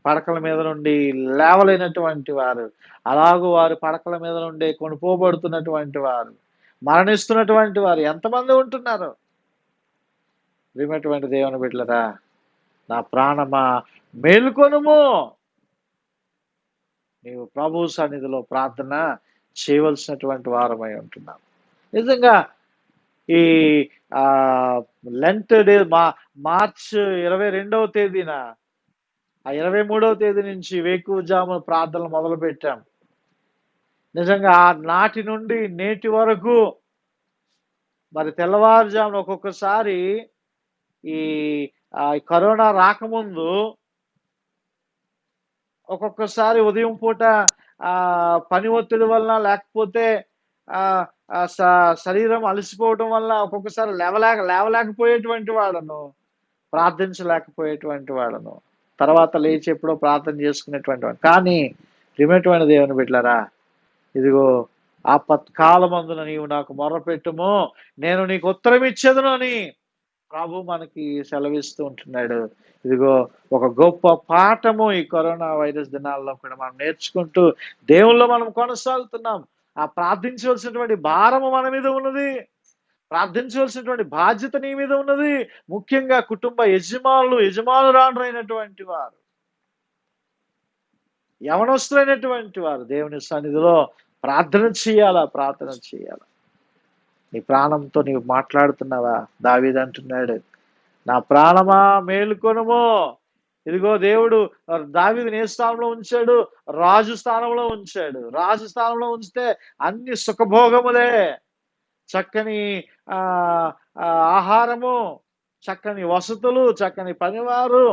పడకల మీద నుండి లేవలేనటువంటి వారు, అలాగూ వారు పడకల మీద నుండి కొనుపోబడుతున్నటువంటి వారు, మరణిస్తున్నటువంటి వారు ఎంతమంది ఉంటున్నారు. ప్రియమైనటువంటి దేవుని బిడ్డలారా, నా ప్రాణమా మేలుకొనుము, నీవు ప్రభు సన్నిధిలో ప్రార్థన చేయవలసినటువంటి వారమై ఉంటున్నాం. నిజంగా ఈ లెంట్ డే మార్చ్ 22వ తేదీన 23వ తేదీ నుంచి వేకువజామున ప్రార్థనలు మొదలు పెట్టాం. నిజంగా ఆ నాటి నుండి నేటి వరకు మరి తెల్లవారుజామున ఒక్కొక్కసారి ఈ కరోనా రాకముందు ఒక్కొక్కసారి ఉదయం పూట పని ఒత్తిడి వలన, లేకపోతే శరీరం అలసిపోవడం వల్ల ఒక్కొక్కసారి లేవలేకపోయేటువంటి వాడను, ప్రార్థించలేకపోయేటువంటి వాడను, తర్వాత లేచి ఎప్పుడో ప్రార్థన చేసుకునేటువంటి వాడు. కానీ ప్రియమైనటువంటి దేవుని బిడ్డలారా, ఇదిగో ఆపత్కాలమందున నీవు నాకు మొర్రపెట్టుము, నేను నీకు ఉత్తరం ఇచ్చేదను అని ప్రభు మనకి సెలవిస్తూ ఉంటున్నాడు. ఇదిగో ఒక గొప్ప పాఠము ఈ కరోనా వైరస్ దినాల్లో కూడా మనం నేర్చుకుంటూ దేవుల్లో మనం కొనసాగుతున్నాం. ఆ ప్రార్థించవలసినటువంటి భారము మన మీద ఉన్నది, ప్రార్థించవలసినటువంటి బాధ్యత నీ మీద ఉన్నది. ముఖ్యంగా కుటుంబ యజమానురాండ్రైనటువంటి వారు, యవనస్తులైనటువంటి వారు దేవుని సన్నిధిలో ప్రార్థన చేయాలా. నీ ప్రాణంతో నీవు మాట్లాడుతున్నావా? దావీదు అంటున్నాడు, నా ప్రాణమా మేలుకొనుము. ఇదిగో దేవుడు దావీదుని ఏ స్థానంలో ఉంచాడు? రాజు స్థానంలో ఉంచాడు. రాజు స్థానంలో ఉంచితే అన్ని సుఖభోగములే, చక్కని ఆహారము, చక్కని వసతులు, చక్కని పనివారు,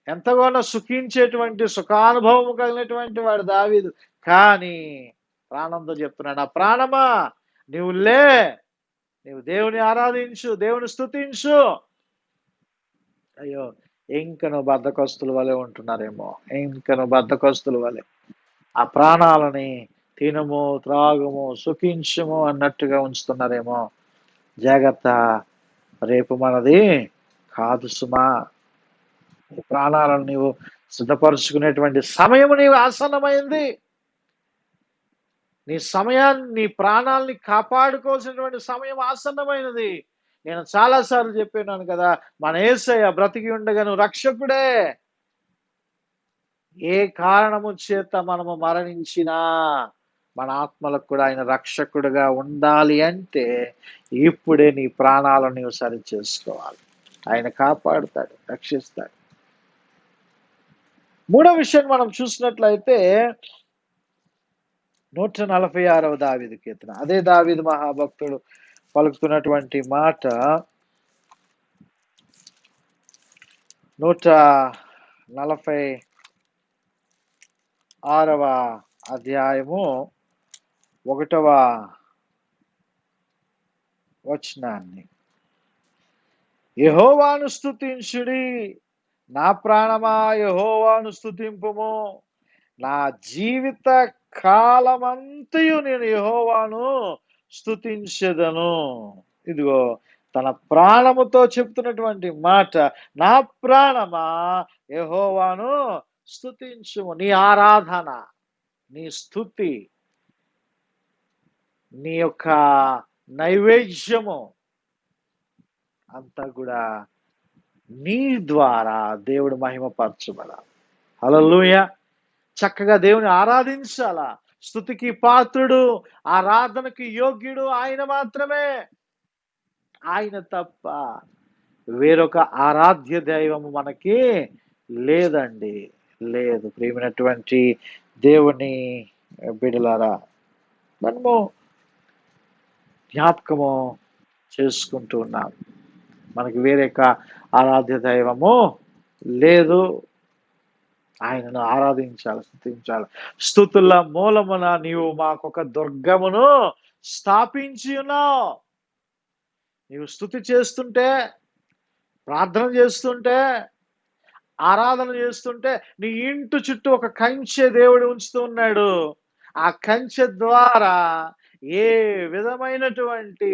ఎంతగానో సుఖించేటువంటి సుఖానుభవం కలిగినటువంటి వాడు దావీదు. కానీ ప్రాణంతో చెప్తున్నాడు, నా ప్రాణమా నీవు లే, నీవు దేవుని ఆరాధించు, దేవుని స్తుతించు. అయ్యో, ఇంకను బద్ధకస్తుల వలె ఉంటున్నారేమో, ఇంకను బద్ధకస్తుల వలె ఆ ప్రాణాలని తినము, త్రాగుము, సుఖించము అన్నట్టుగా ఉంచుతున్నారేమో. జాగ్రత్త, రేపు మనది కాదు సుమా. ప్రాణాలను నీవు సిద్ధపరుచుకునేటువంటి సమయము నీవు ఆసన్నమైంది. నీ సమయాన్ని, నీ ప్రాణాలని కాపాడుకోవాల్సినటువంటి సమయం ఆసన్నమైనది. నేను చాలాసార్లు చెప్పినాను కదా, మన యేసయ్య బ్రతికి ఉండగాను రక్షకుడే. ఏ కారణము చేత మనము మరణించినా మన ఆత్మలకు కూడా ఆయన రక్షకుడుగా ఉండాలి అంటే ఇప్పుడే నీ ప్రాణాలను నీవు సరి చేసుకోవాలి. ఆయన కాపాడుతాడు, రక్షిస్తాడు. మూడో విషయం మనం చూసినట్లయితే 146వ దావీదు కీర్తన. అదే దావీదు మహాభక్తుడు పలుకుతున్నటువంటి మాట 146వ అధ్యాయము 1వ వచనాన్ని, యెహోవాను స్తుతించుడి, నా ప్రాణమా యెహోవాను స్తుతింపుము, నా జీవిత కాలమంతయు నేను యెహోవాను స్తుతించెదను. ఇదిగో తన ప్రాణముతో చెప్తున్నటువంటి మాట, నా ప్రాణమా యెహోవాను స్తుతించుము. నీ ఆరాధన, నీ స్తుతి, నీ యొక్క నైవేద్యము అంతా కూడా నీ ద్వారా దేవుడు మహిమపరచబడాలి. హల్లెలూయా. చక్కగా దేవుని ఆరాధించాలా. స్తుతికి పాత్రుడు, ఆరాధనకి యోగ్యుడు ఆయన మాత్రమే. ఆయన తప్ప వేరొక ఆరాధ్య దైవము మనకి లేదండి, లేదు. ప్రియమైనటువంటి దేవుని బిడ్డలారా, మనము జ్ఞాపకము చేసుకుంటూ ఉన్నాం. మనకి వేరే ఆరాధ్య దైవము లేదు. ఆయనను ఆరాధించాలి, స్తుతించాలి. స్తుతుల మూలమున నీవు మాకొక దుర్గమును స్థాపించి ఉన్నావు. నీవు స్తుతి చేస్తుంటే, ప్రార్థన చేస్తుంటే, ఆరాధన చేస్తుంటే నీ ఇంటి చుట్టూ ఒక కంచె దేవుడు ఉంచుతూ ఉన్నాడు. ఆ కంచె ద్వారా ఏ విధమైనటువంటి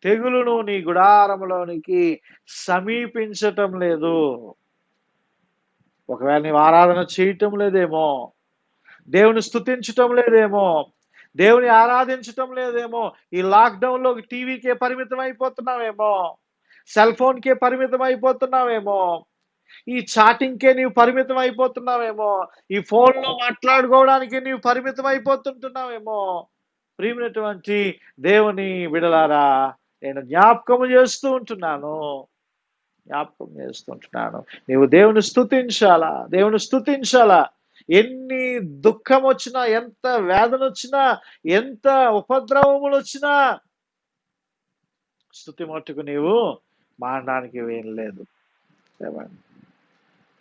తెగులును నీ గుడారములోనికి సమీపించటం లేదు. ఒకవేళ నీవు ఆరాధన చేయటం లేదేమో, దేవుని స్తుతించటం లేదేమో, దేవుని ఆరాధించటం లేదేమో, ఈ లాక్డౌన్ లో టీవీకే పరిమితం అయిపోతున్నావేమో, సెల్ ఫోన్కే పరిమితం అయిపోతున్నావేమో, ఈ చాటింగ్కే నీవు పరిమితం అయిపోతున్నావేమో, ఈ ఫోన్లో మాట్లాడుకోవడానికి నీవు పరిమితం అయిపోతుంటున్నావేమో. ప్రియమైనటువంటి దేవుని బిడలారా, నేను జ్ఞాపకం చేస్తుంటున్నాను. నీవు దేవుని స్తుతించాలా, దేవుని స్తుతించాలా. ఎన్ని దుఃఖం వచ్చినా, ఎంత వేదన వచ్చినా, ఎంత ఉపద్రవములు వచ్చినా స్తుతి మట్టుకు నీవు మానడానికి ఏం లేదు.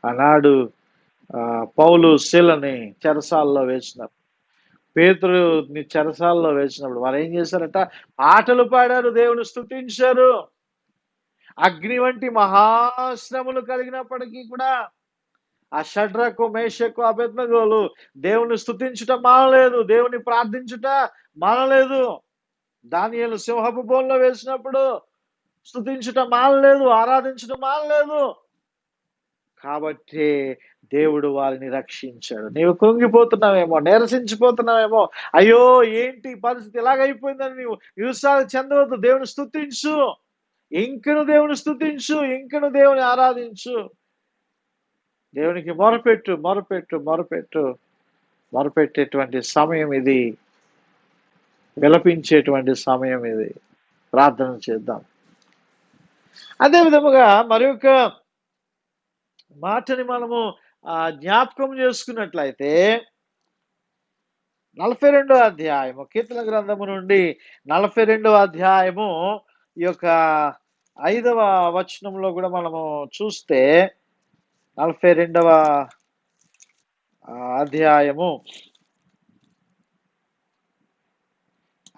ఆనాడు పౌలు శీలని చెరసాలలో వేసినప్పుడు, పేతురుని చెరసాలలో వేసినప్పుడు వారు ఏం చేశారట? పాటలు పాడారు, దేవుని స్తుతించారు. అగ్ని వంటి మహాశ్రమలు కలిగినప్పటికీ కూడా ఆ షడ్రకు, మేషకు, అబేద్నెగోలు దేవుని స్తుతించుట మానలేదు, దేవుని ప్రార్థించుట మానలేదు. దానియేలు సింహపు బోన్లో వేసినప్పుడు స్తుతించుట మానలేదు, ఆరాధించుట మానలేదు. కాబట్టి దేవుడు వారిని రక్షించాడు. నీవు కృంగిపోతున్నావేమో, నీరసించిపోతున్నావేమో, అయ్యో ఏంటి పరిస్థితి ఇలాగైపోయిందని నీవు నిరుత్సాహం చెందవద్దు. దేవుని స్తుతించు, ఇంకను దేవుని స్తుతించు, ఇంకను దేవుని ఆరాధించు. దేవునికి మొరపెట్టు, మొరపెట్టు, మొరపెట్టు. మొరపెట్టేటువంటి సమయం ఇది, విలపించేటువంటి సమయం ఇది. ప్రార్థన చేద్దాం. అదే విధముగా మరి ఒక మాటని మనము జ్ఞాపకం చేసుకున్నట్లయితే 42వ అధ్యాయము, కీర్తన గ్రంథము నుండి 42వ అధ్యాయము ఈ యొక్క 5వ వచనంలో కూడా మనము చూస్తే, 42వ అధ్యాయము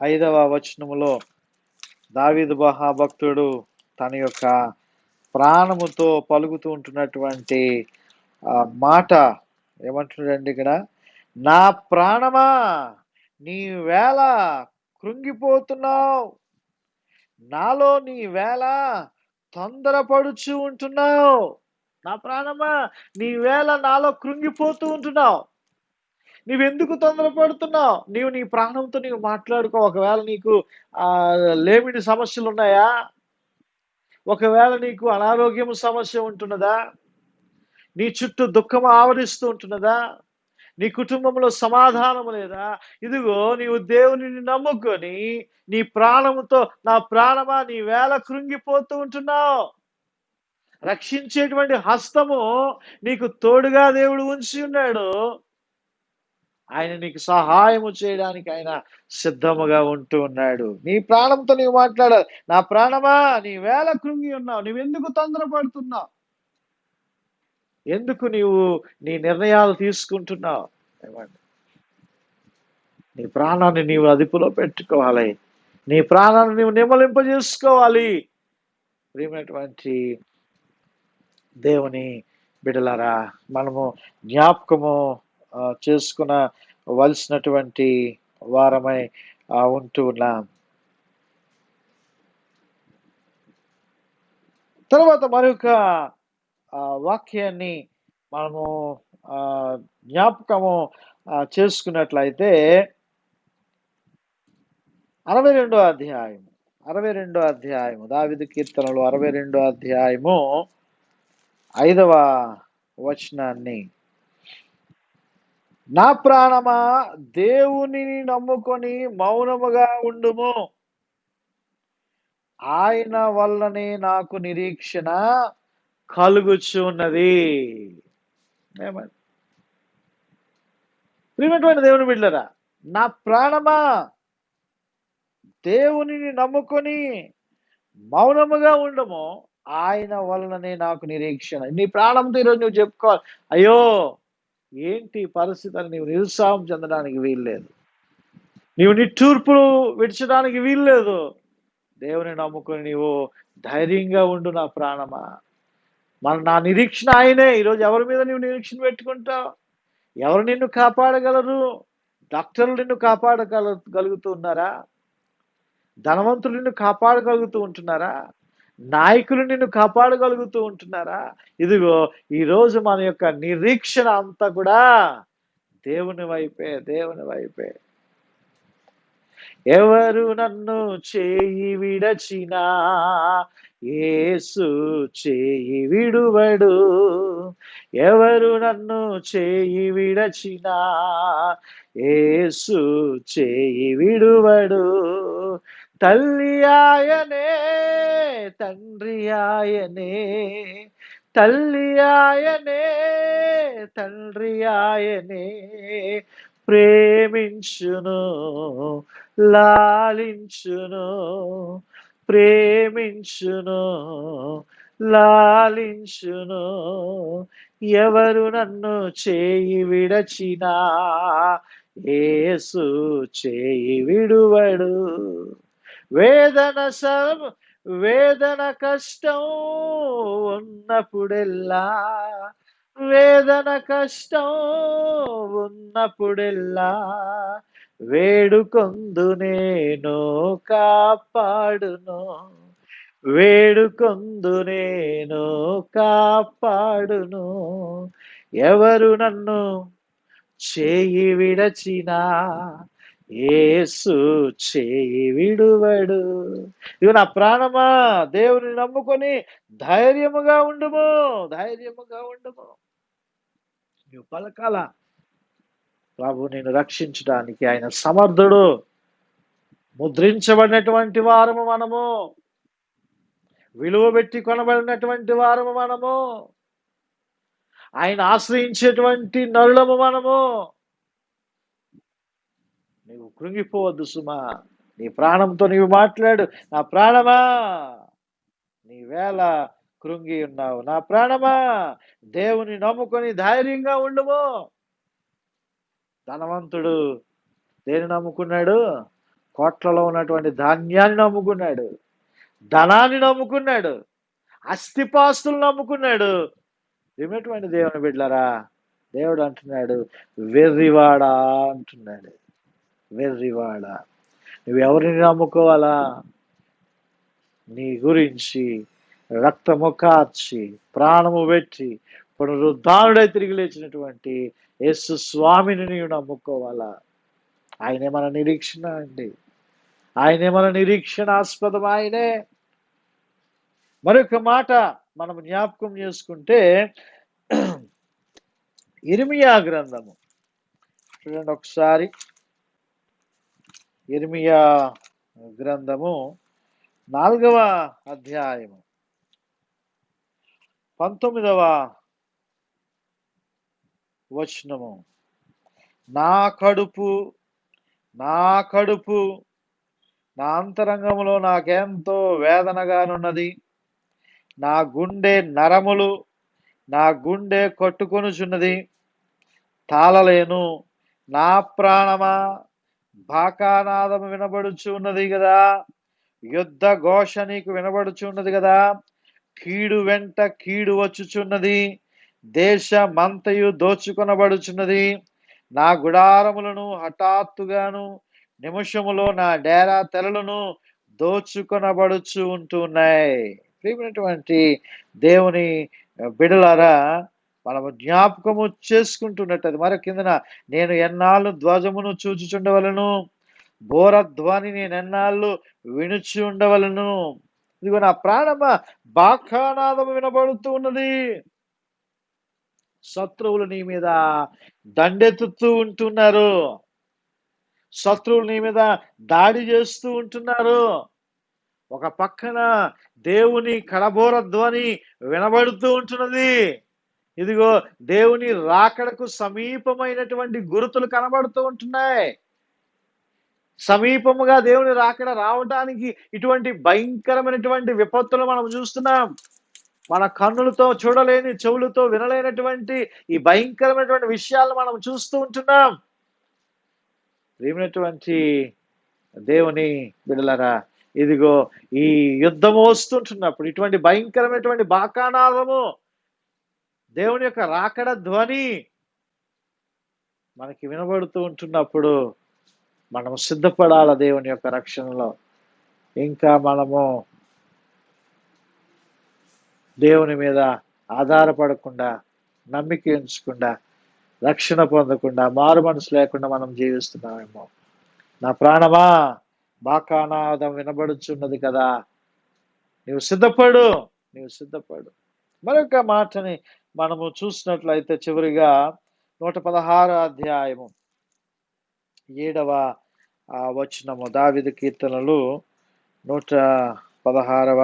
5వ వచనములో దావీదు మహాభక్తుడు తన యొక్క ప్రాణముతో పలుకుతూ ఉంటున్నటువంటి మాట ఏమంటున్నాడండి ఇక్కడ? నా ప్రాణమా నీ వేళ కృంగిపోతున్నావు, నాలో నీ వేళ తొందరపడుచు ఉంటున్నావు. నా ప్రాణమా నీ వేళ నాలో కృంగిపోతూ ఉంటున్నావు. నీవెందుకు తొందరపడుతున్నావు? నీవు నీ ప్రాణంతో నీవు మాట్లాడుకో. ఒకవేళ నీకు లేమిడి సమస్యలు ఉన్నాయా? ఒకవేళ నీకు అనారోగ్యం సమస్య ఉంటున్నదా? నీ చుట్టూ దుఃఖం ఆవరిస్తూ ఉంటున్నదా? నీ కుటుంబంలో సమాధానం లేదా? ఇదిగో నీవు దేవునిని నమ్ముకొని నీ ప్రాణముతో, నా ప్రాణమా నీ వేళ కృంగిపోతూ ఉంటున్నావు. రక్షించేటువంటి హస్తము నీకు తోడుగా దేవుడు ఉంచి ఉన్నాడు. ఆయన నీకు సహాయము చేయడానికి ఆయన సిద్ధముగా ఉంటూ ఉన్నాడు. నీ ప్రాణంతో నీవు మాట్లాడాలి. నా ప్రాణమా నీ వేళ కృంగి ఉన్నావు, నువ్వెందుకు తొందరపడుతున్నావు? ఎందుకు నీవు నీ నిర్ణయాలు తీసుకుంటున్నావు? నీ ప్రాణాన్ని నీవు అదుపులో పెట్టుకోవాలి. నీ ప్రాణాన్ని నీవు నిమ్మలింపజేసుకోవాలి. ప్రియమైనటువంటి దేవుని బిడ్డలారా, మనము జ్ఞాపకము చేసుకునవలసినటువంటి వారమై ఉంటూ ఉన్నాం. తర్వాత మరొక వాక్యాన్ని మనము జ్ఞాపకము చేసుకున్నట్లయితే 62వ అధ్యాయము దావీదు కీర్తనలు 62వ అధ్యాయము 5వ వచనాన్ని, నా ప్రాణమా దేవుని నమ్ముకొని మౌనముగా ఉండుము, ఆయన వల్లనే నాకు నిరీక్షణ కలుగుచున్నది. ప్రియమైనటువంటి దేవుని బిడ్డలారా, నా ప్రాణమా దేవునిని నమ్ముకొని మౌనముగా ఉండము, ఆయన వలననే నాకు నిరీక్షణ. నీ ప్రాణంతో ఈరోజు నువ్వు చెప్పుకోవాలి, అయ్యో ఏంటి పరిస్థితి అని నీవు నిరుత్సాహం చెందడానికి వీల్లేదు. నీవు నిట్టూర్పులు విడిచడానికి వీల్లేదు. దేవుని నమ్ముకొని నీవు ధైర్యంగా ఉండు నా ప్రాణమా. నా నిరీక్షణ ఆయనే. ఈరోజు ఎవరి మీద నీవు నిరీక్షణ పెట్టుకుంటావు? ఎవరు నిన్ను కాపాడగలరు? డాక్టర్లు నిన్ను కాపాడగలుగుతున్నారా? ధనవంతులు నిన్ను కాపాడగలుగుతూ ఉంటున్నారా? నాయకులు నిన్ను కాపాడగలుగుతూ ఉంటున్నారా? ఇదిగో ఈరోజు మన యొక్క నిరీక్షణ అంతా కూడా దేవుని వైపే, దేవుని వైపే. ఎవరు నన్ను చేయి విడచినా యేసు చేయి విడువడు. ఎవరు నన్ను చేయి విడచినా యేసు చేయి విడువడు. తల్లి ఆయనే, తండ్రి ఆయనే, తల్లి ఆయనే, తండ్రి ఆయనే, ప్రేమించును లాలించును, ప్రేమించును లాలించును. ఎవరు నన్ను చేయి విడచినా యేసు చేయి విడువడు. వేదన కష్టం ఉన్నప్పుడెల్లా, వేదన కష్టం ఉన్నప్పుడెల్లా వేడుకొందు నేను కాపాడును, వేడుకొందు నేను కాపాడును. ఎవరు నన్ను చేయి విడచినా యేసు చేయి విడువడు. ఇవి నా ప్రాణమా దేవుని నమ్ముకొని ధైర్యముగా ఉండుము, ధైర్యముగా ఉండుము. నువ్వు పలకాల, ప్రభు నేను రక్షించడానికి ఆయన సమర్థుడు. ముద్రించబడినటువంటి వారము మనము, విలువ పెట్టి కొనబడినటువంటి వారము మనము, ఆయన ఆశ్రయించేటువంటి నరులము మనము. నీవు కృంగిపోవద్దు సుమా. నీ ప్రాణంతో నీవు మాట్లాడు, నా ప్రాణమా నీవేళ కృంగి ఉన్నావు, నా ప్రాణమా దేవుని నమ్ముకొని ధైర్యంగా ఉండుము. ధనవంతుడు దేని నమ్ముకున్నాడు? కోట్లలో ఉన్నటువంటి ధాన్యాన్ని నమ్ముకున్నాడు, ధనాన్ని నమ్ముకున్నాడు, అస్థిపాస్తులు నమ్ముకున్నాడు. ఏమిటువంటి దేవుని బిడ్డలారా, దేవుడు అంటున్నాడు, వెర్రివాడా అంటున్నాడు, వెర్రివాడా. నువ్వెవరిని నమ్ముకోవాలా? నీ గురించి రక్తము కార్చి ప్రాణము పెట్టి పునరుద్ధానుడై తిరిగి లేచినటువంటి యేసు స్వామిని నీవు నమ్ముకోవాలా. ఆయనే మన నిరీక్షణ అండి, ఆయనే మన నిరీక్షణాస్పదం. ఆయనే. మరొక మాట మనం జ్ఞాపకం చేసుకుంటే ఇర్మియా గ్రంథము చూడండి ఒకసారి. ఇర్మియా గ్రంథము 4వ అధ్యాయము 19వ వచనము. నా కడుపు నా అంతరంగంలో నాకెంతో వేదనగానున్నది. నా గుండె నరములు, నా గుండె కొట్టుకొనుచున్నది, తాళలేను. నా ప్రాణమా బాకానాదము వినబడుచున్నది కదా, యుద్ధ ఘోష నీకు వినబడుచున్నది కదా. కీడు వెంట కీడు వచ్చుచున్నది, దేశమంతయు దోచుకొనబడుచున్నది. నా గుడారములను హఠాత్తుగాను నిమిషములో నా డేరా తెరలను దోచుకొనబడుచు ఉంటున్నాయి. ప్రియమైనటువంటి దేవుని బిడలారా, మనము జ్ఞాపకము చేసుకుంటున్నట్టు మరి కిందన, నేను ఎన్నాళ్ళు ధ్వజమును చూచుచుండవలను, బోరధ్వని నేను ఎన్నాళ్ళు వినుచు ఉండవలను. ఇదిగో నా ప్రాణమ బాకానాదము వినబడుతూ ఉన్నది. శత్రువులు నీ మీద దండెత్తుతూ ఉంటున్నారు, శత్రువులు నీ మీద దాడి చేస్తూ ఉంటున్నారు. ఒక పక్కన దేవుని కడబోర ధ్వని వినబడుతూ ఉంటున్నది. ఇదిగో దేవుని రాకడకు సమీపమైనటువంటి గుర్తులు కనబడుతూ ఉంటున్నాయి. సమీపముగా దేవుని రాకడ రావడానికి ఇటువంటి భయంకరమైనటువంటి విపత్తులు మనం చూస్తున్నాం. మన కన్నులతో చూడలేని, చెవులతో వినలేనటువంటి ఈ భయంకరమైనటువంటి విషయాలు మనం చూస్తూ ఉంటున్నాం. ప్రియమైనటువంటి దేవుని బిడ్డలారా, ఇదిగో ఈ యుద్ధము వస్తుంటున్నప్పుడు, ఇటువంటి భయంకరమైనటువంటి బాకానాదము, దేవుని యొక్క రాకడ ధ్వని మనకి వినబడుతూ ఉంటున్నప్పుడు మనం సిద్ధపడాల దేవుని యొక్క రక్షణలో. ఇంకా మనము దేవుని మీద ఆధారపడకుండా, నమ్మిక ఉంచకుండా, రక్షణ పొందకుండా, మారు మనసు లేకుండా మనం జీవిస్తున్నామేమో. నా ప్రాణమా, బాకానాదం వినబడుచున్నది కదా, నీవు సిద్ధపడు, నీవు సిద్ధపడు. మరొక మాటని మనము చూసినట్లయితే చివరిగా 116 అధ్యాయము 7వ వచనము, దావీదు కీర్తనలు 116వ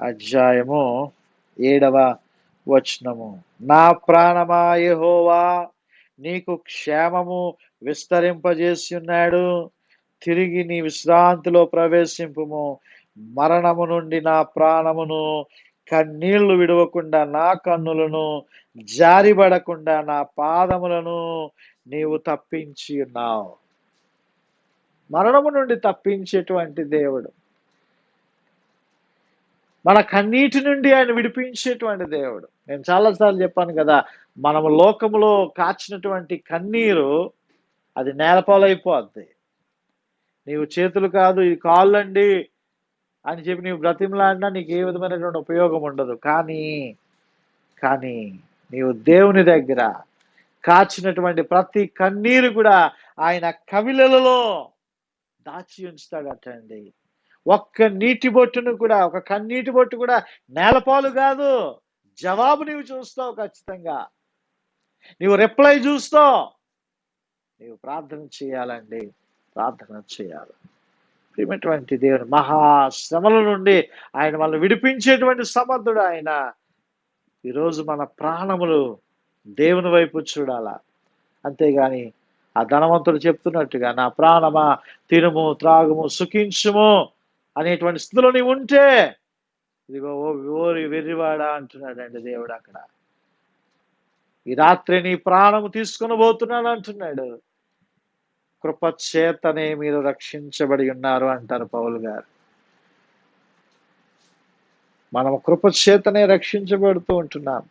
అధ్యాయము 7వ వచనము. నా ప్రాణమా యెహోవా నీకు క్షేమము విస్తరింపజేసి ఉన్నాడు, తిరిగి నీ విశ్రాంతిలో ప్రవేశింపుము. మరణము నుండి నా ప్రాణమును, కన్నీళ్లు విడవకుండా నా కన్నులను, జారిబడకుండా నా పాదములను నీవు తప్పించి ఉన్నావు. మరణము నుండి తప్పించేటువంటి దేవుడు, మన కన్నీటి నుండి ఆయన విడిపించేటువంటి దేవుడు. నేను చాలాసార్లు చెప్పాను కదా, మనము లోకములో కాచినటువంటి కన్నీరు అది నేలపాలైపోద్ది. నీవు చేతులు కాదు, ఈ కాళ్ళండి అని చెప్పి నీవు బ్రతిమలాడినా నీకు ఏ విధమైనటువంటి ఉపయోగం ఉండదు. కానీ నీవు దేవుని దగ్గర కాచినటువంటి ప్రతి కన్నీరు కూడా ఆయన కవిలలో దాచి ఉంచుతాడటండి. ఒక్క నీటి బొట్టును కూడా, ఒక కన్నీటి బొట్టు కూడా నేలపాలు కాదు. జవాబు నీవు చూస్తావు ఖచ్చితంగా, నీవు రిప్లై చూస్తావు. నీవు ప్రార్థన చేయాలండి, ప్రార్థన చేయాలి. ప్రియమైనటువంటి దేవుని మహాశ్రమల నుండి ఆయన మనల్ని విడిపించేటువంటి సమర్థుడు ఆయన. ఈరోజు మన ప్రాణములు దేవుని వైపు చూడాలా. అంతేగాని ఆ ధనవంతుడు చెప్తున్నట్టుగా నా ప్రాణమా తినుము, త్రాగుము, సుఖించుము అనేటువంటి స్థితిలో నీవు ఉంటే, ఇదిగో ఓరి వెర్రివాడా అంటున్నాడండి దేవుడు అక్కడ. ఈ రాత్రి నీ ప్రాణము తీసుకుని పోతున్నాను అంటున్నాడు. కృపచేతనే మీరు రక్షించబడి ఉన్నారు అంటారు పౌలు గారు. మనం కృపచేతనే రక్షించబడుతూ ఉంటున్నాం.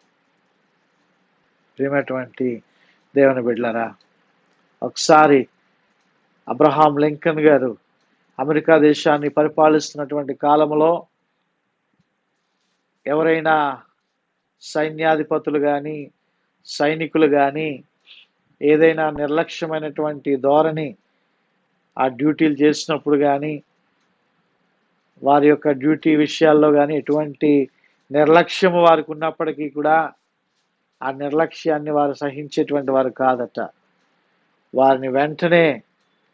ప్రియమైనటువంటి దేవుని బిడ్డలారా, ఒకసారి అబ్రహాం లింకన్ గారు అమెరికా దేశాన్ని పరిపాలిస్తున్నటువంటి కాలంలో ఎవరైనా సైన్యాధిపతులు కానీ, సైనికులు కానీ ఏదైనా నిర్లక్ష్యమైనటువంటి ధోరణి ఆ డ్యూటీలు చేసినప్పుడు కానీ, వారి యొక్క డ్యూటీ విషయాల్లో కానీ ఎటువంటి నిర్లక్ష్యము వారికి ఉన్నప్పటికీ కూడా ఆ నిర్లక్ష్యాన్ని వారు సహించేటువంటి వారు కాదట. వారిని వెంటనే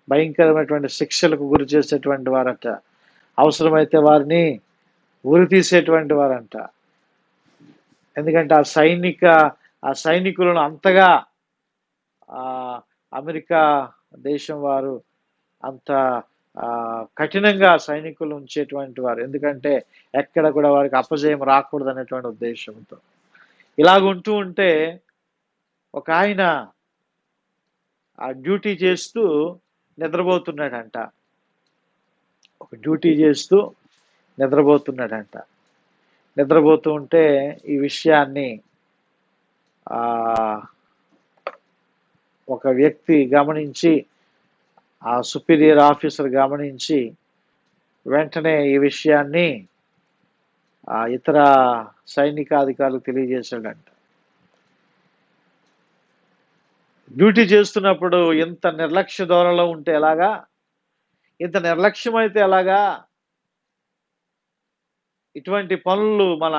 భయంకరమైనటువంటి శిక్షలకు గురి చేసేటువంటి వారట. అవసరమైతే వారిని ఉరి తీసేటువంటి వారంట. ఎందుకంటే ఆ సైనికులను అంతగా అమెరికా దేశం వారు అంత కఠినంగా సైనికులు ఉంచేటువంటి వారు. ఎందుకంటే ఎక్కడ కూడా వారికి అపజయం రాకూడదు అనేటువంటి ఉద్దేశంతో. ఇలాగుంటూ ఉంటే ఒక ఆయన ఆ డ్యూటీ చేస్తూ నిద్రపోతున్నాడంట. నిద్రపోతూ ఉంటే ఈ విషయాన్ని ఒక వ్యక్తి గమనించి, ఆ సుపీరియర్ ఆఫీసర్ గమనించి వెంటనే ఈ విషయాన్ని ఇతర సైనికాధికారులకు తెలియజేశాడంట. డ్యూటీ చేస్తున్నప్పుడు ఇంత నిర్లక్ష్య ధోరణిలో ఉంటే ఎలాగా, ఇంత నిర్లక్ష్యం అయితే ఎలాగా? ఇటువంటి పనులు మన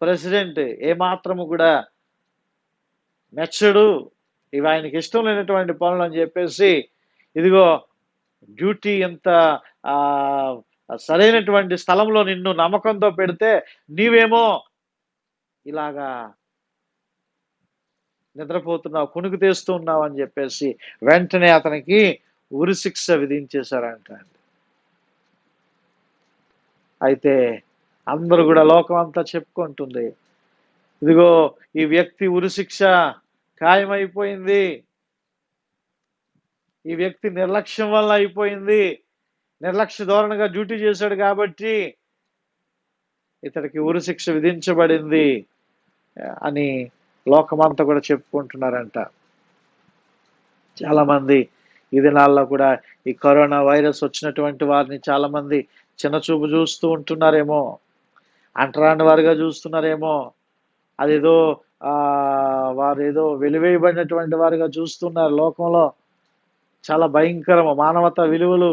ప్రెసిడెంట్ ఏమాత్రము కూడా మెచ్చడు, ఇవి ఆయనకి ఇష్టం లేనటువంటి పనులు అని చెప్పేసి, ఇదిగో డ్యూటీ ఎంత సరైనటువంటి స్థలంలో నిన్ను నమ్మకంతో పెడితే నీవేమో ఇలాగా నిద్రపోతున్నావు, కునుకు తీస్తూ ఉన్నావు అని చెప్పేసి వెంటనే అతనికి ఉరిశిక్ష విధించేశారంట. అయితే అందరూ కూడా లోకం అంతా చెప్పుకుంటుంది, ఇదిగో ఈ వ్యక్తి ఉరిశిక్ష ఖాయమైపోయింది, ఈ వ్యక్తి నిర్లక్ష్యం వల్ల అయిపోయింది, నిర్లక్ష్య ధోరణిగా డ్యూటీ చేశాడు కాబట్టి ఇతడికి ఉరిశిక్ష విధించబడింది అని లోకమంతా కూడా చెప్పుకుంటున్నారంట. చాలా మంది ఈ దినాల్లో కూడా ఈ కరోనా వైరస్ వచ్చినటువంటి వారిని చాలా మంది చిన్న చూపు చూస్తూ ఉంటున్నారేమో, అంటరాని వారిగా చూస్తున్నారేమో, అదేదో వారేదో వెలివేయబడినటువంటి వారిగా చూస్తున్నారు. లోకంలో చాలా భయంకరము, మానవతా విలువలు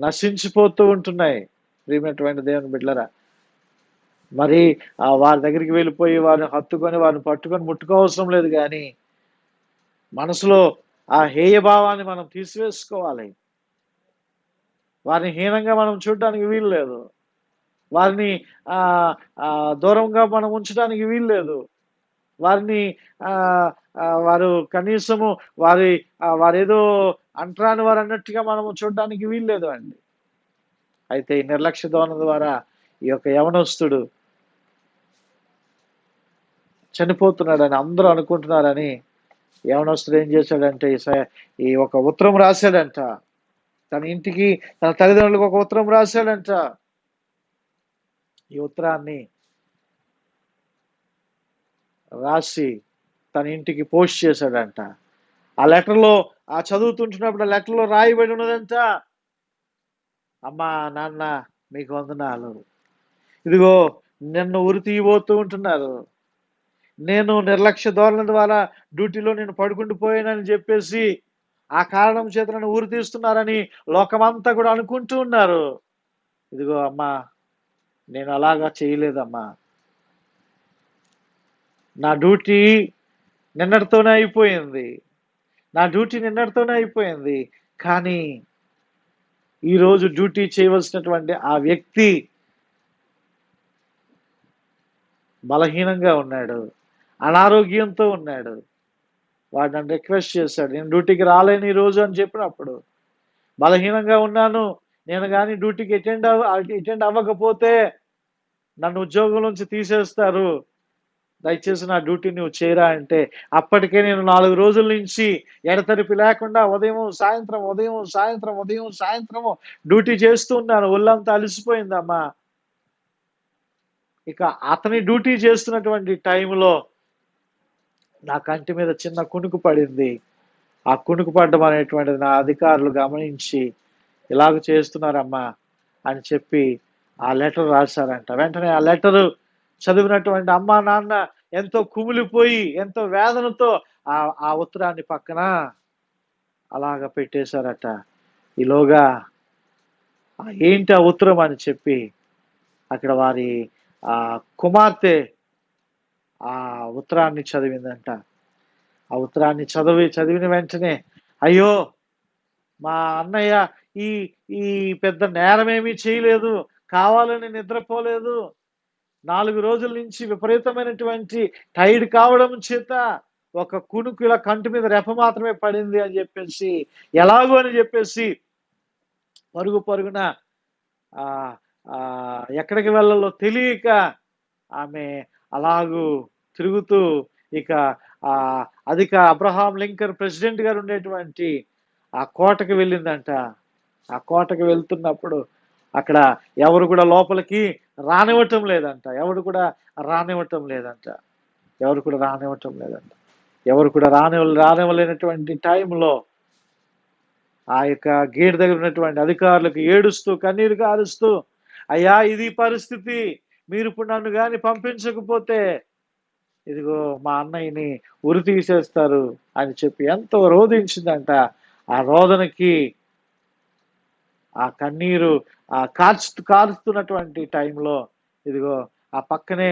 నశించిపోతూ ఉంటున్నాయి. ప్రియమైనటువంటి దేవుని బిడ్డలారా, మరి వారి దగ్గరికి వెళ్ళిపోయి వారిని హత్తుకొని వారిని పట్టుకొని ముట్టుకోవసరం లేదు, కానీ మనసులో ఆ హేయ భావాన్ని మనం తీసివేసుకోవాలి. వారిని హీనంగా మనం చూడడానికి వీలు లేదు, వారిని దూరంగా మనం ఉంచడానికి వీలు లేదు, వారిని వారు కనీసము వారేదో అంటరాని వారు అన్నట్టుగా మనము చూడడానికి వీలు లేదు అండి. అయితే ఈ నిర్లక్ష్య ధోరణి ద్వారా ఈ యొక్క యవనస్తుడు చనిపోతున్నాడని అందరూ అనుకుంటున్నారని యవనస్తుడు ఏం చేశాడంటే ఈ ఒక ఉత్తరం రాశాడంట. తన ఇంటికి, తన తల్లిదండ్రులకు ఒక ఉత్తరం రాశాడంట. ఈ ఉత్తరాన్ని రాసి తన ఇంటికి పోస్ట్ చేశాడంట. ఆ లెటర్లో చదువుతుంటున్నప్పుడు ఆ లెటర్లో రాయబడి ఉన్నదంట, అమ్మా నాన్న మీకు వందనాలు, ఇదిగో నిన్ను ఉరి తీయబోతూ ఉంటున్నారు, నేను నిర్లక్ష్య ధోరణి ద్వారా డ్యూటీలో నేను పడుకుండిపోయానని చెప్పేసి ఆ కారణం చేత నన్ను ఊరి తీస్తున్నారని లోకమంతా కూడా అనుకుంటూ ఉన్నారు. ఇదిగో అమ్మా, నేను అలాగా చేయలేదమ్మా, నా డ్యూటీ నిన్నటితోనే అయిపోయింది, నా డ్యూటీ నిన్నటితోనే అయిపోయింది. కానీ ఈరోజు డ్యూటీ చేయవలసినటువంటి ఆ వ్యక్తి బలహీనంగా ఉన్నాడు, అనారోగ్యంతో ఉన్నాడు. వాడు నన్ను రిక్వెస్ట్ చేశాడు, నేను డ్యూటీకి రాలేను ఈరోజు అని చెప్పినప్పుడు, బలహీనంగా ఉన్నాను, నేను కానీ డ్యూటీకి అటెండ్ అవ్వకపోతే నన్ను ఉద్యోగం నుంచి తీసేస్తారు, దయచేసి నా డ్యూటీ నువ్వు చేయరా అంటే, అప్పటికే నేను 4 రోజుల నుంచి ఎడతెరిపి లేకుండా ఉదయం సాయంత్రం డ్యూటీ చేస్తూ ఉన్నాను. ఒళ్ళంతా అలసిపోయిందమ్మా. ఇక అతని డ్యూటీ చేస్తున్నటువంటి టైంలో నా కంటి మీద చిన్న కునుకు పడింది. ఆ కునుకు పడ్డం అనేటువంటిది నా అధికారులు గమనించి ఇలాగ చేస్తున్నారమ్మా అని చెప్పి ఆ లెటర్ రాశారంట. వెంటనే ఆ లెటరు చదివినటువంటి అమ్మా నాన్న ఎంతో కుమిలిపోయి ఎంతో వేదనతో ఆ ఉత్తరాన్ని పక్కన అలాగ పెట్టేశారట. ఈలోగా ఏంటి ఆ ఉత్తరం అని చెప్పి అక్కడ వారి కుమార్తె ఆ ఉత్తరాన్ని చదివిందంట. ఆ ఉత్తరాన్ని చదివిన వెంటనే, అయ్యో మా అన్నయ్య ఈ ఈ పెద్ద నేరమేమీ చేయలేదు, కావాలని నిద్రపోలేదు, 4 రోజుల నుంచి విపరీతమైనటువంటి టైర్డ్ కావడం చేత ఒక కునుకు ఇలా కంటి మీద రెప మాత్రమే పడింది అని చెప్పేసి, ఎలాగో అని చెప్పేసి పరుగున ఎక్కడికి వెళ్ళాలో తెలియక ఆమె అలాగూ తిరుగుతూ ఇక అబ్రహాం లింకన్ ప్రెసిడెంట్ గారు ఉండేటువంటి ఆ కోటకి వెళ్ళిందంట. ఆ కోటకి వెళ్తున్నప్పుడు అక్కడ ఎవరు కూడా లోపలికి రానివ్వటం లేదంట, ఎవరు కూడా రానివ్వలేనటువంటి టైంలో ఆ యొక్క గేట్ దగ్గర ఉన్నటువంటి అధికారులకు ఏడుస్తూ కన్నీరు కారుస్తూ, అయ్యా ఇది పరిస్థితి, మీరు ఇప్పుడు నన్ను కానీ పంపించకపోతే ఇదిగో మా అన్నయ్యని ఉరి తీసేస్తారు అని చెప్పి ఎంతో రోధించిందంట. ఆ రోదనకి ఆ కన్నీరు కారుస్తున్నటువంటి టైంలో ఇదిగో ఆ పక్కనే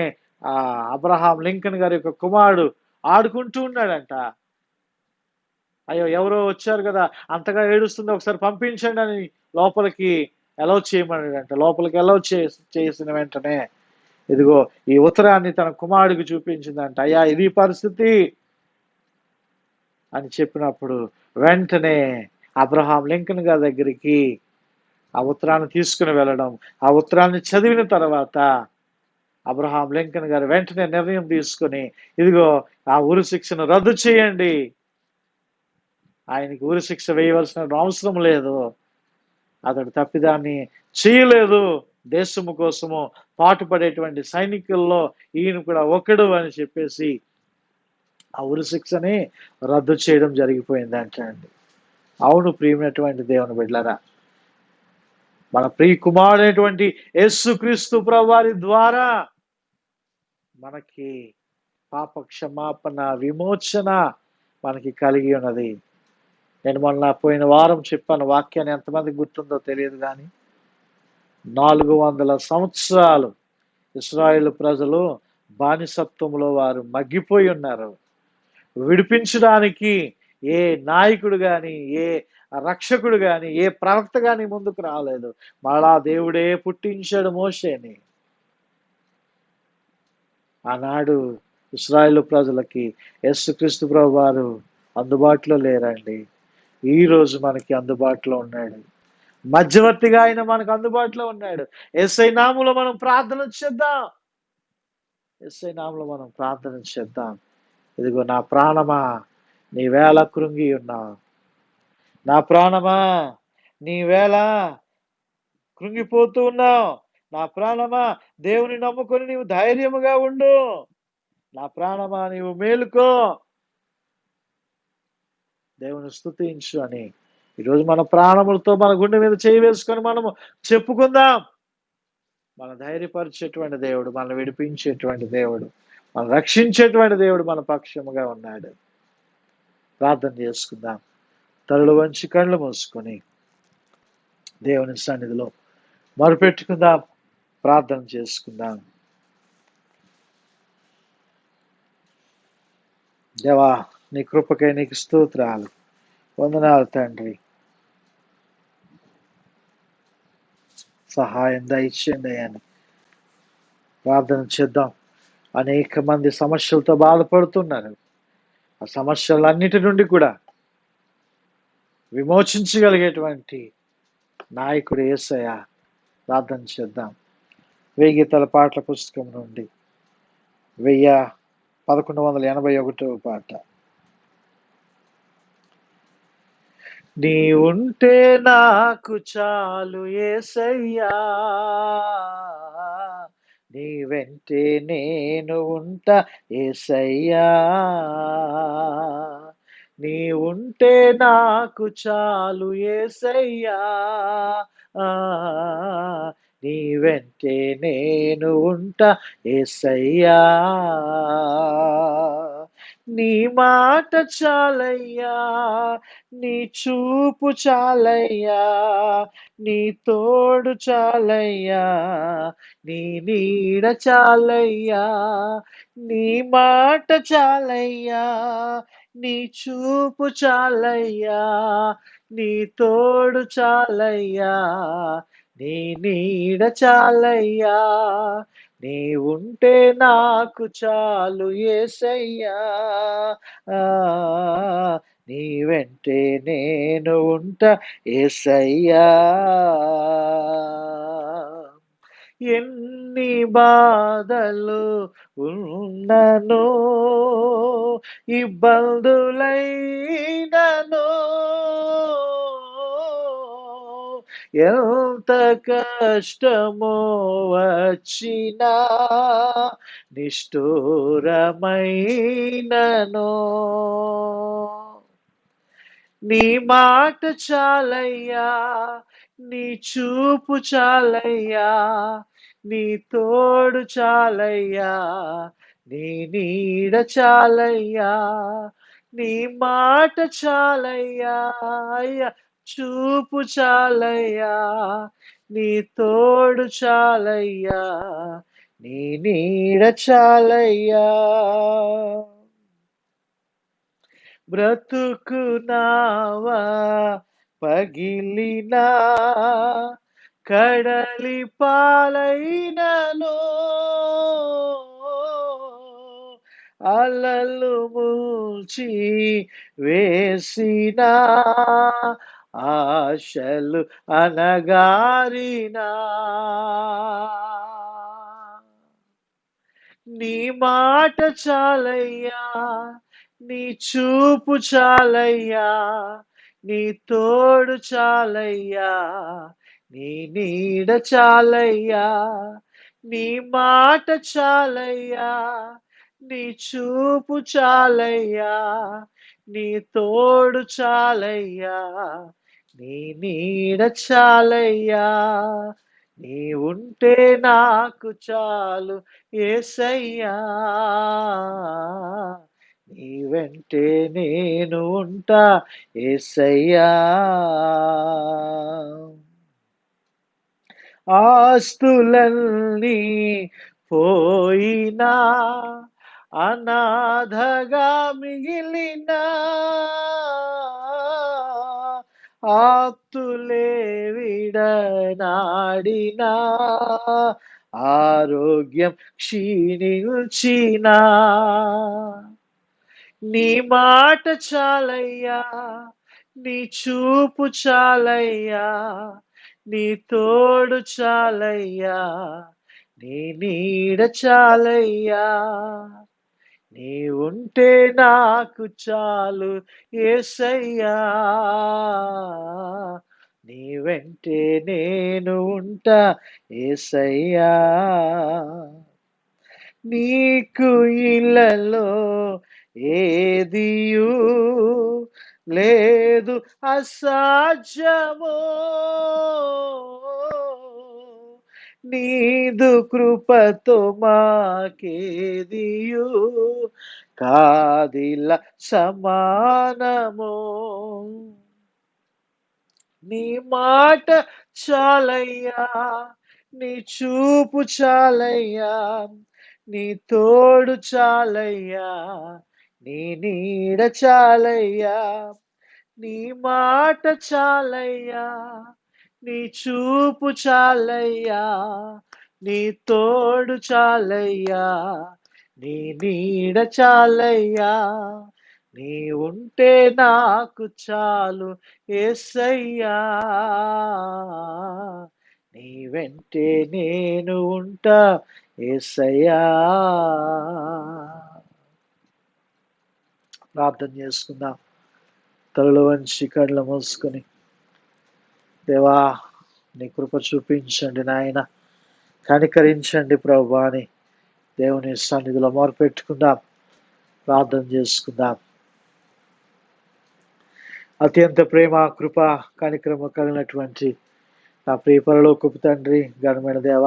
అబ్రహాం లింకన్ గారి యొక్క కుమారుడు ఆడుకుంటూ ఉన్నాడంట. అయ్యో ఎవరో వచ్చారు కదా, అంతగా ఏడుస్తుంది, ఒకసారి పంపించండి అని లోపలికి అలౌ చేయమన్నాడంట. లోపలికి అలౌ చేసిన వెంటనే ఇదిగో ఈ ఉత్తరాన్ని తన కుమారుడికి చూపించిందంట. అయ్యా ఇది పరిస్థితి అని చెప్పినప్పుడు వెంటనే అబ్రహాం లింకన్ గారి దగ్గరికి ఆ ఉత్తరాన్ని తీసుకుని వెళ్ళడం, ఆ ఉత్తరాన్ని చదివిన తర్వాత అబ్రహాం లింకన్ గారు వెంటనే నిర్ణయం తీసుకుని, ఇదిగో ఆ ఉరి శిక్షను రద్దు చేయండి, ఆయనకి ఉరి శిక్ష వేయవలసిన అవసరం లేదు, అతడు తప్పిదాన్ని చేయలేదు, దేశము కోసము పాటుపడేటువంటి సైనికుల్లో ఈయన కూడా ఒకడు అని చెప్పేసి ఆ ఉరి శిక్షని రద్దు చేయడం జరిగిపోయింది అంటండి. అవును ప్రియమైనటువంటి దేవుని బిడ్డలారా, మన ప్రియ కుమారుడైనటువంటి యేసుక్రీస్తు ప్రభువారి ద్వారా మనకి పాప క్షమాపణ, విమోచన మనకి కలిగి ఉన్నది. నేను మొన్న పోయిన వారం చెప్పాను వాక్యాన్ని, ఎంతమందికి గుర్తుందో తెలియదు కానీ 400 సంవత్సరాలు ఇశ్రాయేలు ప్రజలు బానిసత్వంలో వారు మగ్గిపోయి ఉన్నారు. విడిపించడానికి ఏ నాయకుడు గాని, ఏ రక్షకుడు గాని, ఏ ప్రవక్త గాని ముందుకు రాలేదు. మరలా దేవుడే పుట్టించాడు మోషేని. ఆనాడు ఇశ్రాయేలు ప్రజలకి యేసుక్రీస్తు ప్రభు వారు అందుబాటులో లేరండి. ఈ రోజు మనకి అందుబాటులో ఉన్నాడు. మధ్యవర్తిగా ఆయన మనకు అందుబాటులో ఉన్నాడు. యేసయ్య నామములో మనం ప్రార్థన చేద్దాం. యేసయ్య నామములో మనం ప్రార్థన చేద్దాం. ఇదిగో నా ప్రాణమా నీవేళ కృంగి ఉన్నావు, నా ప్రాణమా నీవేళ కృంగిపోతూ ఉన్నావు, నా ప్రాణమా దేవుని నమ్ముకొని నీవు ధైర్యముగా ఉండు, నా ప్రాణమా నీవు మేలుకో, దేవుని స్తుతించు అని ఈరోజు మన ప్రాణములతో మన గుండె మీద చేయి వేసుకొని మనము చెప్పుకుందాం. మన ధైర్యపరిచేటువంటి దేవుడు, మనల్ని విడిపించేటువంటి దేవుడు, మనం రక్షించేటువంటి దేవుడు మన పక్షముగా ఉన్నాడు. ప్రార్థన చేసుకుందాం. తలలు వంచి కళ్ళు మూసుకొని దేవుని సన్నిధిలో మొరపెట్టుకుందాం, ప్రార్థన చేసుకుందాం. దేవా, నీ కృపకై నీకు స్తోత్రాలు, వందనాలు తండ్రి. సహాయం దయచేయండి అని ప్రార్థన చేద్దాం. అనేక మంది సమస్యలతో బాధపడుతున్నారు. ఆ సమస్యలన్నిటి నుండి కూడా విమోచించగలిగేటువంటి నాయకుడు యేసయ్య. ప్రార్థన చేద్దాం. 1000 గీతాల పాటల పుస్తకం నుండి 1181వ పాట. నీ ఉంటే నాకు చాలు యేసయ్యా, నీ వెంటే నేను ఉంటా యేసయ్యా, నీ ఉంటే నాకు చాలు యేసయ్యా, నీ వెంటే నేను ఉంటా యేసయ్యా, నీ మాట చాలయ్యా, నీ చూపు చాలయ్యా, నీ తోడు చాలయ్యా, నీ నీడ చాలయ్యా, నీ మాట చాలయ్యా, నీ చూపు చాలయ్యా, నీ తోడు చాలయ్యా, నీ నీడ చాలయ్యా, నీ ఉంటే నాకు చాలు యేసయ్యా, నీ వెంటే నేను ఉంటా యేసయ్యా. ఎన్ని బాధలు ఉన్నను, ఇబ్బందులైనను, ఎంత కష్టమో వచ్చినా, నిష్ఠూరమైనను, నీ మాట చాలయ్యా, నీ చూపు చాలయ్యా, నీ తోడు చాలయ్యా, నీ నీడ చాలయ్యా, నీ మాట చాలయ్యా, అయ్యా చూపు చాలయ్యా, నీ తోడు చాలయ్యా, నీ నీడ చాలయ్యా. బ్రతుకు నావా పగిలినా, కడలి పాలైనను, అలలు మూచి వేసిన ఆశలు అనగారినా నీ మాట చాలయ్యా, నీ చూపు చాలయ్యా, నీ తోడు చాలయ్యా, నీ నీడ చాలయ్యా, నీ మాట చాలయ్యా, నీ చూపు చాలయ్యా, నీ తోడు చాలయ్యా, నీ నీడ చాలయ్యా, నీవుంటే నాకు చాలు యేసయ్యా, నీ వెంటే నేను ఉంటా యేసయ్యా. ఆస్తులన్నీ పోయినా అనాథగా మిగిలిన ఆప్తులే విడనాడినా ఆరోగ్యం క్షీణించినా నీ మాట చాలయ్యా, నీ చూపు చాలయ్యా, నీ తోడు చాలయ్యా, నీ నీడ చాలయ్యా, నీ ఉంటే నాకు చాలు యేసయ్యా, నీ వెంటే నేను ఉంటా యేసయ్యా. నీకు ఇలలో ఏదియు లేదు అసాధ్యమో, నీదు కృపతో మాకేదియు కాదిల సమానము. నీ మాట చాలయ్యా, నీ చూపు చాలయ్యా, నీ తోడు చాలయ్యా, నీ నీడ చాలయ్యా, నీ మాట చాలయ్యా, నీ చూపు చాలయ్యా, నీ తోడు చాలయ్యా, నీ నీడ చాలయ్యా, నీ ఉంటే నాకు చాలు యేసయ్యా, నీ వెంటే నేను ఉంటా యేసయ్యా. ప్రార్థన చేసుకుందాం. తలలు వంచి కళ్ళు మూసుకొని, దేవా నీ కృప చూపించండి నాయన, కనికరించండి ప్రభు అని దేవుని సన్నిధిలో మొరపెట్టుకుందాం. ప్రార్థన చేసుకుందాం. అత్యంత ప్రేమ కృప కనికరమ కలిగినటువంటి నా ప్రియ పరలోకపు తండ్రి, ఘనమైన దేవ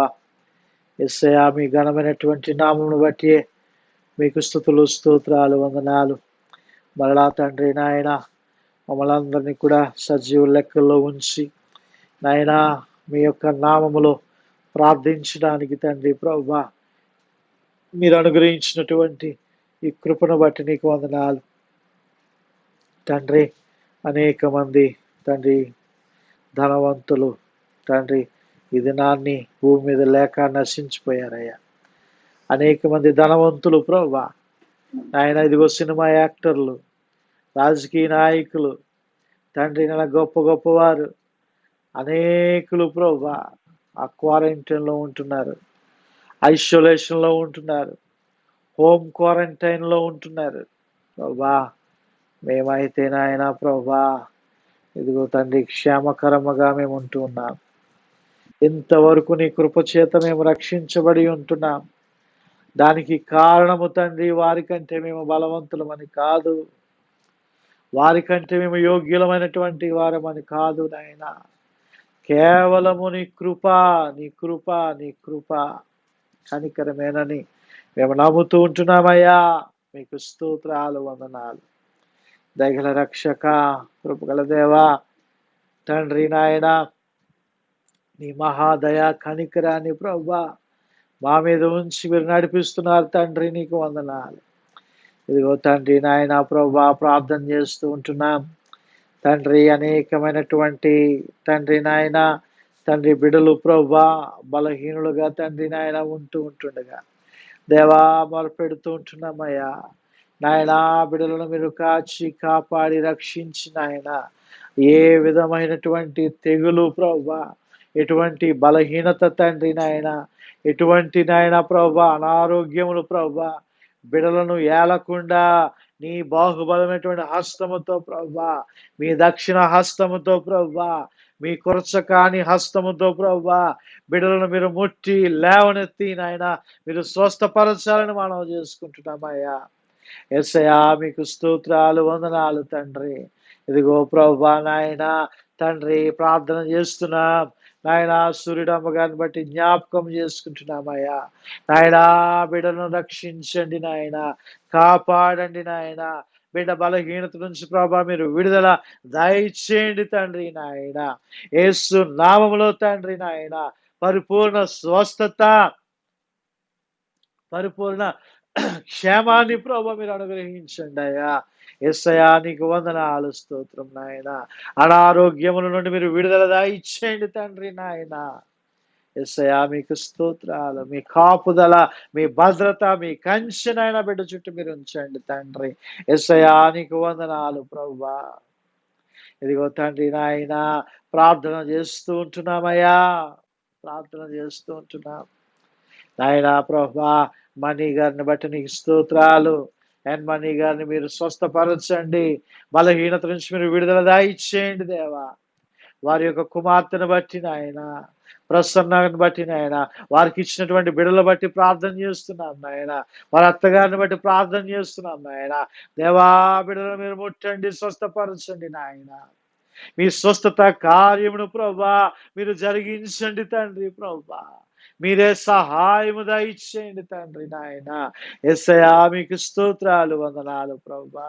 యేసయ్యా, మీ ఘనమైనటువంటి నామమును బట్టి మీకు స్తుతులు స్తోత్రాలు వందనాలు. మరలా తండ్రి నాయన మమ్మల్ని అందరినీ కూడా సజీవ లెక్కల్లో ఉంచి నాయన మీ యొక్క నామములో ప్రార్థించడానికి తండ్రి ప్రభువా మీరు అనుగ్రహించినటువంటి ఈ కృపను బట్టి నీకు వందనాలు తండ్రి. అనేక మంది తండ్రి ధనవంతులు తండ్రి ఈ దినాన్ని భూమి మీద లేక నశించిపోయారయ్యా. అనేక మంది ధనవంతులు ప్రభువా ఆయన ఇదిగో సినిమా యాక్టర్లు, రాజకీయ నాయకులు తండ్రి నెల గొప్ప గొప్పవారు అనేకులు ప్రభువా ఆ క్వారంటైన్లో ఉంటున్నారు, ఐసోలేషన్లో ఉంటున్నారు, హోమ్ క్వారంటైన్లో ఉంటున్నారు ప్రభువా. మేమైతే నాయన ప్రభువా ఇదిగో తండ్రి క్షేమకరముగా మేము ఉంటూ ఉన్నాం. ఇంతవరకు నీ కృపచేత మేము రక్షించబడి ఉంటున్నాం. దానికి కారణము తండ్రి వారికంటే మేము బలవంతులమని కాదు, వారికంటే మేము యోగ్యులమైనటువంటి వారమని కాదు నాయన, కేవలము నీ కృప, నీ కృప, నీ కృప కనికరమేనని మేము నమ్ముతూ ఉంటున్నామయ్యా. మీకు స్తోత్రాలు వందనాలు. దయగల రక్షక, కృపగల దేవా తండ్రి నాయన నీ మహాదయ కనికరాన్ని ప్రభువా మా మీద ఉంచి మీరు నడిపిస్తున్నారు తండ్రి, నీకు వందనాలు. ఇదిగో తండ్రి నాయన ప్రభువా ప్రార్థన చేస్తూ ఉంటున్నాం తండ్రి. అనేకమైనటువంటి తండ్రి నాయన తండ్రి బిడ్డలు ప్రభువా బలహీనులుగా తండ్రి నాయన ఉంటుండగా దేవా మొరపెడుతూ ఉంటున్నామయ్యా. నాయన బిడ్డలను మీరు కాచి కాపాడి రక్షించి నాయన ఏ విధమైనటువంటి తెగులు ప్రభువా, ఎటువంటి బలహీనత తండ్రి నాయన, ఎటువంటి నాయన ప్రభువా అనారోగ్యములు ప్రభువా బిడలను ఏలకుండా నీ బాహుబలమైనటువంటి హస్తముతో ప్రభువా, మీ దక్షిణ హస్తముతో ప్రభువా, మీ కురచకాని హస్తముతో ప్రభువా బిడలను మీరు ముట్టి లేవనెత్తి నాయన మీరు స్వస్థపరచాలని మనం చేసుకుంటున్నామయ్యా. యేసయ్యా మీకు స్తోత్రాలు వందనాలు తండ్రి. ఇదిగో ప్రభువా నాయన తండ్రి ప్రార్థన చేస్తున్నాం నాయన, సూర్యుడమ్మ గారిని బట్టి జ్ఞాపకం చేసుకుంటున్నామయ్యా. నాయనా బిడ్డను రక్షించండి నాయన, కాపాడండి నాయన. బిడ్డ బలహీనత నుంచి ప్రభా మీరు విడుదల దయచేయండి తండ్రి నాయన. యేసు నామములో తండ్రి నాయన పరిపూర్ణ స్వస్థత, పరిపూర్ణ క్షేమాన్ని ప్రభా మీరు అనుగ్రహించండి అయ్యా. యేసయ్యా నీకు వందనాలు స్తోత్రం నాయన. అనారోగ్యముల నుండి మీరు విడుదల దయచేయండి తండ్రి నాయన. యేసయ్యా మీకు స్తోత్రాలు, మీ కాపుదల, మీ భద్రత, మీ కంచెనైనా బిడ్డ చుట్టూ మీరు ఉంచండి తండ్రి. యేసయ్యా నీకు వందనాలు ప్రభువా. ఇదిగో తండ్రి నాయన ప్రార్థన చేస్తూ ఉంటున్నామయ్యా, ప్రార్థన చేస్తూ ఉంటున్నాం నాయన ప్రభువా. మణి గారిని బట్టి నీకు స్తోత్రాలు. అండ్ మణి గారిని మీరు స్వస్థపరచండి, బలహీనత నుంచి మీరు విడుదల దాయిచ్చేయండి దేవా. వారి యొక్క కుమార్తెను బట్టి నాయన, ప్రసన్నని బట్టి నాయన, వారికి ఇచ్చినటువంటి బిడల బట్టి ప్రార్థన చేస్తున్నాం నాయన, వారి అత్తగారిని బట్టి ప్రార్థన చేస్తున్నాం నాయన. దేవా బిడలను మీరు ముట్టండి, స్వస్థపరచండి నాయన. మీ స్వస్థత కార్యమును ప్రభా మీరు జరిగించండి తండ్రి ప్రభా. మీరే సహాయము దయచేయండి తండ్రి నాయన. యేసయ్యా మీకు స్తోత్రాలు వందనాలు ప్రభా.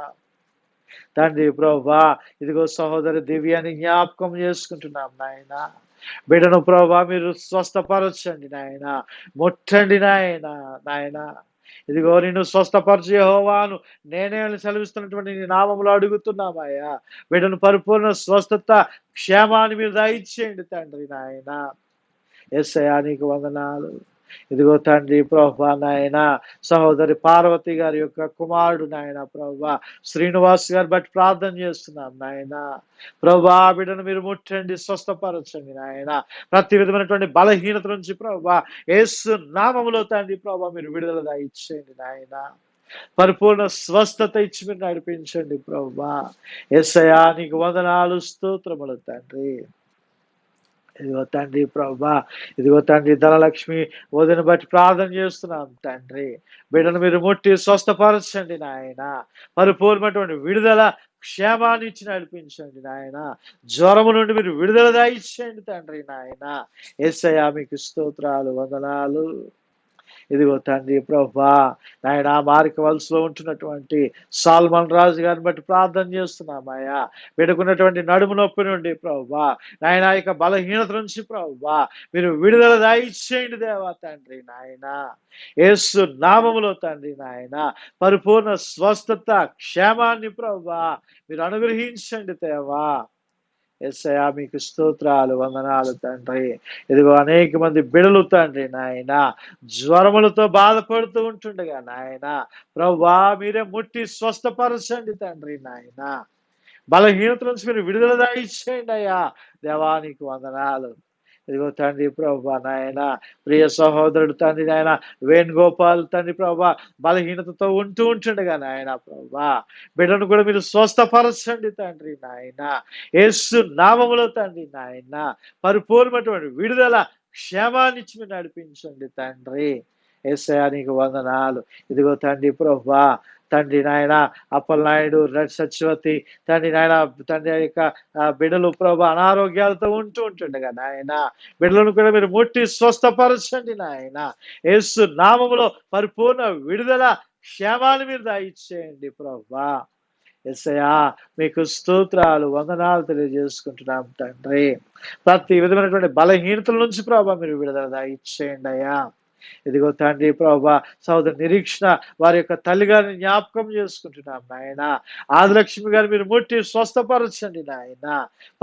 తండ్రి ప్రభా ఇదిగో సహోదరి దివ్యాన్ని జ్ఞాపకం చేసుకుంటున్నాం నాయన. బిడ్డను ప్రభా మీరు స్వస్థపరచండి నాయన, ముట్టండి నాయన. నాయన ఇదిగో నిన్ను స్వస్థపరచు యెహోవాను నేనే సెలవిస్తున్నటువంటి నీ నామములో అడుగుతున్నామయ్యా. బిడ్డను పరిపూర్ణ స్వస్థత క్షేమాన్ని మీరు దయచేయండి తండ్రి నాయన. యేసయ్యా నీకు వందనాలు. ఇదిగో తండ్రి ప్రభా నాయన సహోదరి పార్వతి గారి యొక్క కుమారుడు నాయన ప్రభా శ్రీనివాస్ గారు బట్టి ప్రార్థన చేస్తున్నాం నాయన. ప్రభా బిడ్డను మీరు ముట్టండి, స్వస్థపరచండి నాయన. ప్రతి విధమైనటువంటి బలహీనత నుంచి ప్రభా యేసు నామములో తండ్రి ప్రభా మీరు విడుదల దయచేయండి నాయన. పరిపూర్ణ స్వస్థత ఇచ్చి మీరు నడిపించండి ప్రభా. యేసయ్యా నీకు వందనాలు స్తోత్రములు తండ్రి. ఇదిగో తండ్రి ప్రభా, ఇదిగో తండ్రి ధనలక్ష్మి వదిన బట్టి ప్రార్థన చేస్తున్నాం తండ్రి. బిడ్డను మీరు ముట్టి స్వస్థపరచండి నాయన. పరిపూర్ణమైనటువంటి విడుదల క్షేమాన్ని ఇచ్చి నడిపించండి నాయన. జ్వరము నుండి మీరు విడుదల దాయిచ్చేయండి తండ్రి నాయన. యేసయ్యా మీకు స్తోత్రాలు వందనాలు. ఇదిగో తండ్రి ప్రభా నాయన మారిక వలసలో ఉంటున్నటువంటి సాల్మన్ రాజు గారిని బట్టి ప్రార్థన చేస్తున్నామయ్యా. పెట్టుకున్నటువంటి నడుము నొప్పి నుండి ప్రభా నాయన యొక్క బలహీనత నుంచి ప్రభా మీరు విడుదల దాయిచ్చేయండి దేవా తండ్రి నాయన. యేసు నామములో తండ్రి నాయన పరిపూర్ణ స్వస్థత క్షేమాన్ని ప్రభా మీరు అనుగ్రహించండి దేవా. యేసయ్యా మీకు స్తోత్రాలు వందనాలు తండ్రి. ఇదిగో అనేక మంది బిడలు తండ్రి నాయన జ్వరములతో బాధపడుతూ ఉంటుండగా నాయన ప్రభువా మీరే ముట్టి స్వస్థపరచండి తండ్రి నాయన. బలహీనత నుంచి మీరు విడుదల దాయిచ్చేయండి అయ్యా. దేవానికి వందనాలు. ఇదిగో తండ్రి ప్రభా నాయన ప్రియ సహోదరుడు తండ్రి నాయన వేణుగోపాల్ తండ్రి ప్రభా బలహీనతతో ఉంటుండగా నాయన ప్రభా బిడ్డను కూడా మీరు స్వస్థపరచండి తండ్రి నాయన. యేసు నామములో తండ్రి నాయన పరిపూర్ణమైనటువంటి విడుదల క్షేమాన్నిచ్చి మీరు నడిపించండి తండ్రి. యేసయ్యా నీకు వందనాలు. ఇదిగో తండ్రి ప్రభా తండ్రి నాయన అప్పలనాయుడు సత్యవతి తండ్రి నాయన తండ్రి యొక్క బిడ్డలు ప్రభా అనారోగ్యాలతో ఉంటుండగా నాయన బిడ్డలను కూడా మీరు ముట్టి స్వస్థపరచండి నాయన. యేసు నామములో పరిపూర్ణ విడుదల క్షేమాన్ని మీరు దాయిచ్చేయండి ప్రభా. యేసయ్యా మీకు స్తోత్రాలు వందనాలు తెలియజేసుకుంటున్నాం తండ్రి. ప్రతి విధమైనటువంటి బలహీనతల నుంచి ప్రభా మీరు విడుదల దాయిచ్చేయండి అయ్యా. ఇదిగో తండ్రి ప్రభా సహోదరు నిరీక్షణ వారి యొక్క తల్లిగారిని జ్ఞాపకం చేసుకుంటున్నాం నాయన. ఆదిలక్ష్మి గారు మీరు ముట్టి స్వస్థపరచండి నాయన.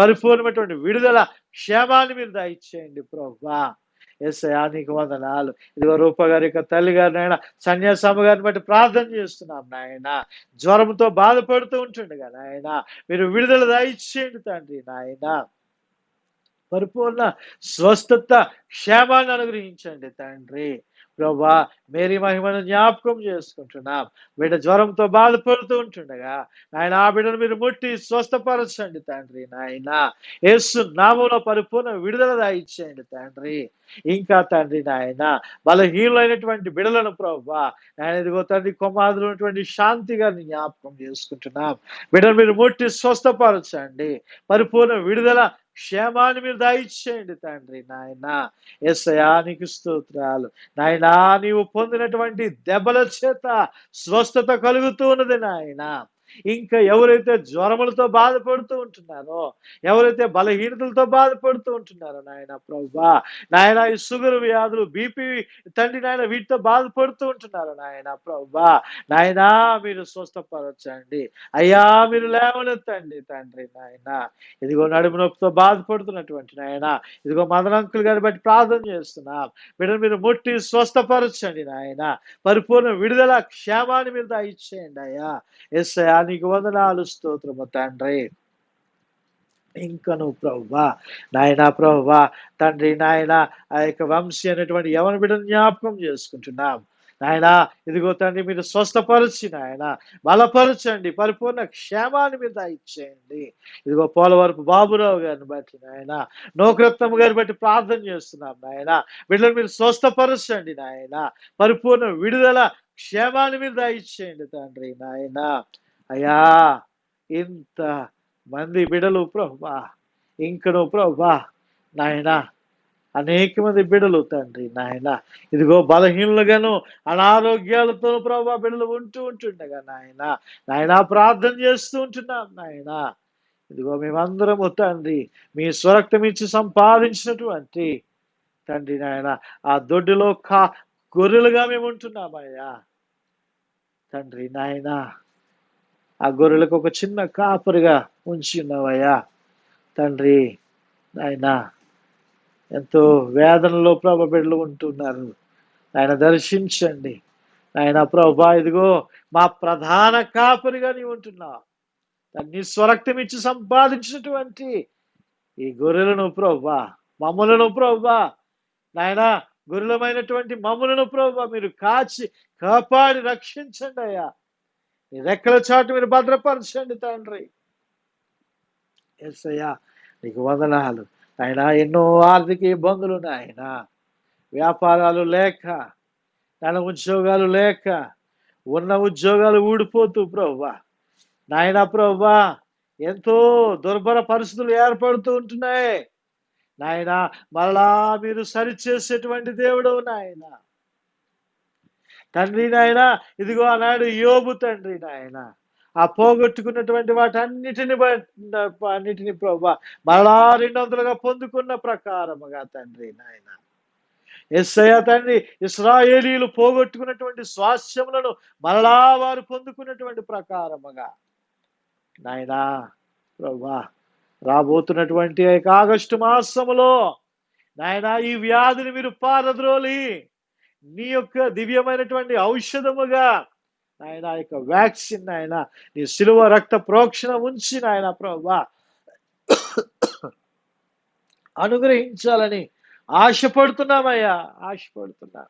పరిపూర్ణమైనటువంటి విడుదల క్షేమాన్ని మీరు దయచేయండి ప్రభా. యేసయ్యా నీకు వందనాలు. ఇదిగో రూప గారి యొక్క తల్లి గారు నాయన సన్యాసమ్మ గారిని బట్టి ప్రార్థన చేస్తున్నాం నాయన. జ్వరంతో బాధపడుతూ ఉంటుండగా నాయన మీరు విడుదల దయచేయండి తండ్రి నాయన. పరిపూర్ణ స్వస్థత క్షేమాన్ని అనుగ్రహించండి తండ్రి. ప్రభా మేరీ మహిమను జ్ఞాపకం చేసుకుంటున్నాం. బిడ్డ జ్వరంతో బాధపడుతూ ఉంటుండగా నాయన ఆ బిడ్డను మీరు ముట్టి స్వస్థపరచండి తండ్రి నాయన. యేసు నామములో పరిపూర్ణ విడుదల దయచేయండి తండ్రి. ఇంకా తండ్రి నాయన బలహీనులైనటువంటి బిడ్డలను ప్రభా నాయన ఇదిగో తండ్రి కొమ్మాదులు ఉన్నటువంటి శాంతి గారిని జ్ఞాపకం చేసుకుంటున్నాం. బిడ్డను మీరు ముట్టి స్వస్థపరచండి. పరిపూర్ణ విడుదల క్షేమాన్ని మీరు దయచేయండి తండ్రి నాయన. యేసయ్యా నీకు స్తోత్రాలు నాయనా. నీవు పొందినటువంటి దెబ్బల చేత స్వస్థత కలుగుతూ ఉన్నది నాయన. ఇంకా ఎవరైతే జ్వరములతో బాధపడుతూ ఉంటున్నారో, ఎవరైతే బలహీనతలతో బాధపడుతూ ఉంటున్నారో నాయన ప్రభా నాయన ఈ షుగర్ వ్యాధులు బీపీ తండ్రి నాయన వీటితో బాధపడుతూ ఉంటున్నారు నాయన ప్రభా నాయనా మీరు స్వస్థపరచండి అయ్యా. మీరు లేవనెత్తండి తండ్రి నాయన. ఇదిగో నడుము నొప్పితో బాధపడుతున్నటువంటి నాయన ఇదిగో మదన్ అంకుల్ గారిని బట్టి ప్రార్థన చేస్తున్నాం. బిడ్డను మీరు ముట్టి స్వస్థపరచండి నాయన. పరిపూర్ణ విడుదల క్షేమాన్ని మీరు దయచేయండి అయ్యా. యేసయ్యా నీకు వందనాలు స్తోత్రము తండ్రి. ఇంకను ప్రభువా నాయన ప్రభువా తండ్రి నాయన ఆ యొక్క వంశీ అనేటువంటి యవన బిడ్డను జ్ఞాపకం చేసుకుంటున్నాం నాయన. ఇదిగో తండ్రి మీరు స్వస్థపరచి నాయన బలపరచండి. పరిపూర్ణ క్షేమాన్ని మీరు దయచేయండి. ఇదిగో పోలవరపు బాబురావు గారిని బట్టి నాయన నోకరత్నమ్మ గారిని బట్టి ప్రార్థన చేస్తున్నాం నాయన. బిడ్డలు మీరు స్వస్థపరచండి నాయన. పరిపూర్ణ విడుదల క్షేమాన్ని మీరు దయచేయండి తండ్రి నాయన. అయ్యా ఇంత మంది బిడలు ప్రభువా ఇంకను ప్రభువా నాయన అనేక మంది బిడలు తండ్రి నాయన ఇదిగో బలహీనులుగాను అనారోగ్యాలతో ప్రభువా బిడలు ఉంటుండగా నాయన ప్రార్థన చేస్తూ ఉంటున్నాం నాయన. ఇదిగో మేమందరము తండ్రి మీ స్వరక్తం ఇచ్చి సంపాదించినటువంటి తండ్రి నాయన ఆ దొడ్డిలో గొర్రెలుగా మేము ఉంటున్నామయ్యా తండ్రి నాయన. ఆ గొర్రెలకు ఒక చిన్న కాపరిగా ఉంచి ఉన్నావయ్యా తండ్రి నాయన. ఎంతో వేదనలో ప్రభు బిడ్డలు ఉంటున్నారు ఆయన దర్శించండి నాయన ప్రభా. ఇదిగో మా ప్రధాన కాపరిగా నీవు ఉంటున్నావు. నీ స్వరక్తం ఇచ్చి సంపాదించినటువంటి ఈ గొర్రెలను ప్రభా మమ్ములను ప్రభా నాయన గొర్రెలమైనటువంటి మమ్ములను ప్రభా మీరు కాపాడి రక్షించండి అయ్యా. నీ రెక్కల చాటు మీరు భద్రపరచండి తండ్రి. యేసయ్యా నీకు వందనాలు ఆయన. ఎన్నో ఆర్థిక ఇబ్బందులు నాయన, వ్యాపారాలు లేక నాయన ఉద్యోగాలు లేక ఉన్న ఉద్యోగాలు ఊడిపోతూ ప్రభువా నాయన ప్రభువా ఎంతో దుర్భర పరిస్థితులు ఏర్పడుతూ ఉంటున్నాయి నాయన. మరలా మీరు సరిచేసేటువంటి దేవుడు నాయన తండ్రి నాయన. ఇదిగో ఆనాడు యోబు తండ్రి నాయన ఆ పోగొట్టుకున్నటువంటి అన్నిటిని ప్రభా మరలా 200గా పొందుకున్న ప్రకారముగా తండ్రి నాయన. యేసయ్య తండ్రి ఇశ్రాయేలీయులు పోగొట్టుకున్నటువంటి స్వాస్థ్యములను మరలా వారు పొందుకున్నటువంటి ప్రకారముగా నాయనా ప్రభా రాబోతున్నటువంటి ఆగస్టు మాసములో నాయన ఈ వ్యాధిని మీరు పారద్రోలి నీ యొక్క దివ్యమైనటువంటి ఔషధముగా నాయన యొక్క వ్యాక్సిన్ నాయన నీ శిలువ రక్త ప్రోక్షణ ఉంచి నాయన ప్రభా అనుగ్రహించాలని ఆశపడుతున్నామయ్యా. ఆశపడుతున్నాం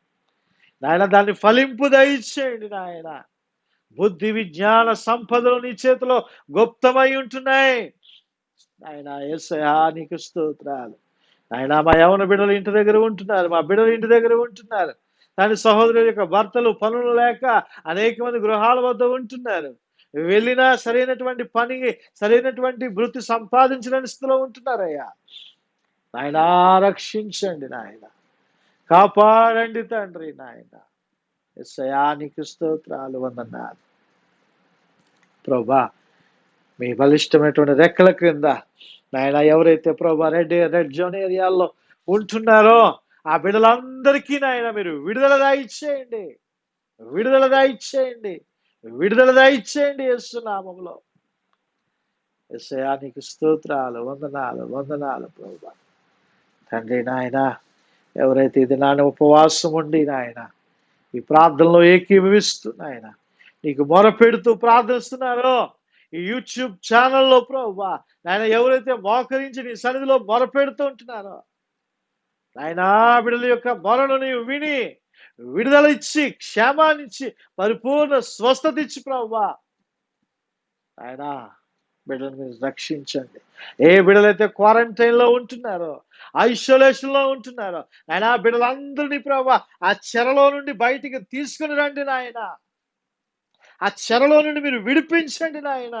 నాయన. దాన్ని ఫలింపు దయచేయండి నాయన. బుద్ధి విజ్ఞాన సంపదలు నీ చేతిలో గుప్తమై ఉంటున్నాయి నాయన. యేసయ్యా నీకు స్తోత్రాలు నాయన. మా యవన బిడ్డలు ఇంటి దగ్గర ఉంటున్నారు, మా బిడ్డలు ఇంటి దగ్గర ఉంటున్నారు. దాని సహోదరుల యొక్క భర్తలు పనులు లేక అనేక మంది గృహాల వద్ద ఉంటున్నారు. వెళ్ళినా సరైనటువంటి పని సరైనటువంటి వృత్తి సంపాదించలేని స్థితిలో ఉంటున్నారయ్యా. నాయన రక్షించండి నాయన, కాపాడండి తండ్రి నాయన. యేసయ్యా నీకు స్తోత్రాలు వందనాలు ప్రభా. మీ బలిష్టమైనటువంటి రెక్కల క్రింద నాయన ఎవరైతే ప్రభా రెడ్ జోన్ ఏరియాల్లో ఉంటున్నారో ఆ బిడ్డలందరికీ నాయన మీరు విడుదల దయచేయండి, విడుదల దయచేయండి, విడుదల దయచేయండి యేసు నామములో. యేసయ్యా నీకు స్తోత్రాలు వందనాలు వందనాలు ప్రభా తండ్రి నాయన. ఎవరైతే ఇది నాన్న ఉపవాసం ఉండి నాయన ఈ ప్రార్థనలో ఏకీభవిస్తూ నాయన నీకు మొరపెడుతూ ప్రార్థిస్తున్నారో ఈ యూట్యూబ్ ఛానల్లో ప్రభువా నాయన ఎవరైతే మోకరించి నీ సన్నిధిలో మొరపెడుతూ ఉంటున్నారో నాయనా బిడ్డల యొక్క మొరను నీవు విని విడుదల ఇచ్చి క్షేమాన్నిచ్చి పరిపూర్ణ స్వస్థత ఇచ్చి ప్రభువా నాయనా బిడ్డలను మీరు రక్షించండి. ఏ బిడ్డలైతే క్వారంటైన్ లో ఉంటున్నారో ఐసోలేషన్ లో ఉంటున్నారో ఆయన బిడ్డలందరినీ ప్రభా ఆ చెరలో నుండి బయటికి తీసుకుని రండి నాయన. ఆ చెరలో నుండి మీరు విడిపించండి నాయన.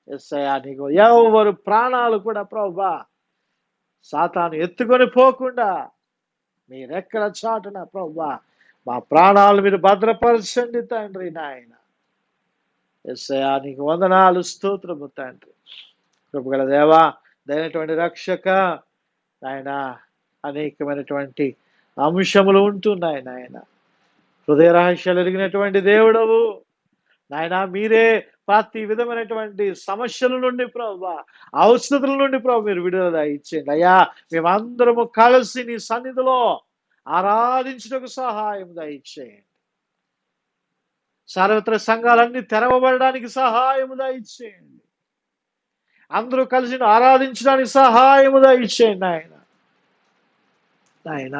యేసయ్యా నీకు ఎవరు ప్రాణాలు కూడా ప్రభా సాతాను ఎత్తుకొని పోకుండా మీరెక్కడ చాటున ప్రభా మా ప్రాణాలు మీరు భద్రపరచండి తండ్రి నాయన. యేసయ్యా నీకు వందనాలు స్తోత్రము తండ్రి. కృపగల దేవా దైనటువంటి రక్షక నాయన అనేకమైనటువంటి అంశములు ఉంటున్నాయి నాయన. హృదయ రహస్యాలు ఎరిగినటువంటి దేవుడవు నాయన. మీరే ప్రతి విధమైనటువంటి సమస్యల నుండి ప్రభా అవసరతల నుండి ప్రభు మీరు విడుదల ఇచ్చేయండి అయ్యా. మేమందరము కలిసి నీ సన్నిధిలో ఆరాధించుటకు సహాయం దయచేయండి. సార్వత్రిక సంఘాలన్నీ తెరవబడడానికి సహాయము దయచేయండి. అందరూ కలిసి ఆరాధించడానికి సహాయము దయచేయండి ఆయన. నాయన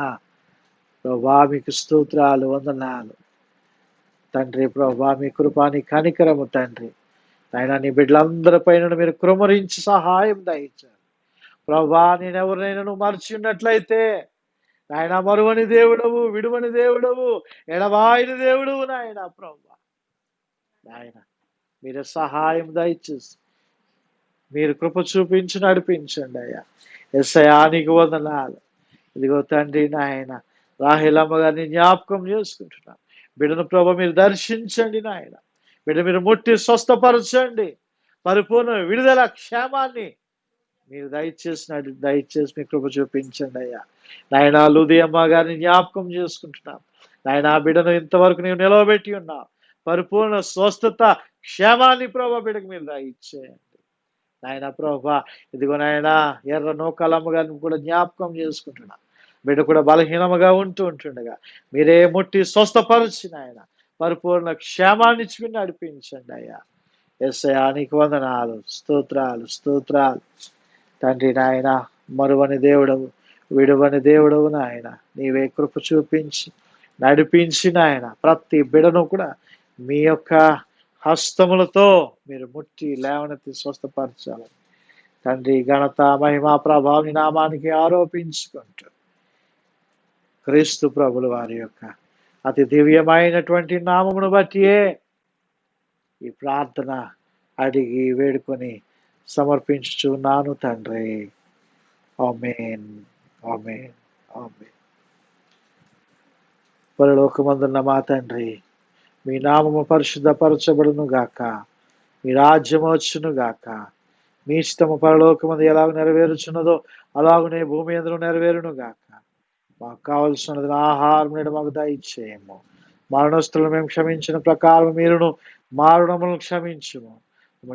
ప్రభా మీకు స్తోత్రాలు వందనాలు తండ్రి. ప్రభా మీ కృపాని కనికరము తండ్రి నాయన. నీ బిడ్డలందరిపైన మీరు కృమరించి సహాయం దయచారు ప్రభా. నేనెవరినైనా నువ్వు మర్చి ఉన్నట్లయితే నాయన మరువని దేవుడవు, విడువని దేవుడవు, ఎడబాయిని దేవుడవు నాయన. ప్రభా నాయన మీరు సహాయం దయచేసి మీరు కృప చూపించి నడిపించండి అయ్యా. యేసయ్యా నీకు వందనాలు. ఇదిగో తండ్రి నాయన రాహేలమ్మ గారిని జ్ఞాపకం చేసుకుంటున్నాను. బిడ్డను ప్రభు మీరు దర్శించండి నాయన. బిడ్డ మీరు ముట్టి స్వస్థపరచండి. పరిపూర్ణ విడుదల క్షేమాన్ని మీరు దయచేసి మీ కృప చూపించండి అయ్యా. నాయన లుదియమ్మ గారిని జ్ఞాపకం చేసుకుంటున్నాం నాయన. బిడ్డను ఇంతవరకు నీవు నిలవబెట్టి ఉన్నావు. పరిపూర్ణ స్వస్థత క్షేమాన్ని ప్రభు బిడ్డకు మీరు దయచేయండి నాయన. ప్రభా ఇదిగో నాయన ఎర్ర నూకాలమ్మ గారిని కూడా జ్ఞాపకం చేసుకుంటున్నా. బిడ్డ కూడా బలహీనముగా ఉంటుండగా మీరే ముట్టి స్వస్థపరిచి నాయన పరిపూర్ణ క్షేమాన్ని ఇచ్చి నడిపించండి అయ్యా. యేసయ్యా నీకు వందనాలు స్తోత్రాలు స్తోత్రాలు తండ్రి నాయన. మరువని దేవుడవు, విడువని దేవుడవు నాయన. నీవే కృప చూపించి నడిపించి నాయన ప్రతి బిడను కూడా మీ యొక్క హస్తములతో మీరు ముట్టి లేవనెత్తి స్వస్థపరచాలని తండ్రి ఘనత మహిమా ప్రభావం నామానికి ఆరోపించుకుంటూ క్రీస్తు ప్రభుల వారి యొక్క అతి దివ్యమైనటువంటి నామమును బట్టియే ఈ ప్రార్థన అడిగి వేడుకొని సమర్పించుచున్నాను తండ్రి. ఆమేన్ ఆమేన్ ఆమేన్. పరలోకమందున్న మా తండ్రి మీ నామము పరిశుద్ధపరచబడును గాక. మీ రాజ్యము వచ్చును గాక. మీ ఇష్టము పరలోకమందు ఎలాగ నెరవేరుచున్నదో అలాగనే భూమి అందరూ నెరవేరును గాక. మాకు కావలసినది ఆహారం నేడు మాకు దయచేయము. మరణస్తులను మేము క్షమించిన ప్రకారం మీరును మారణములను క్షమించుము.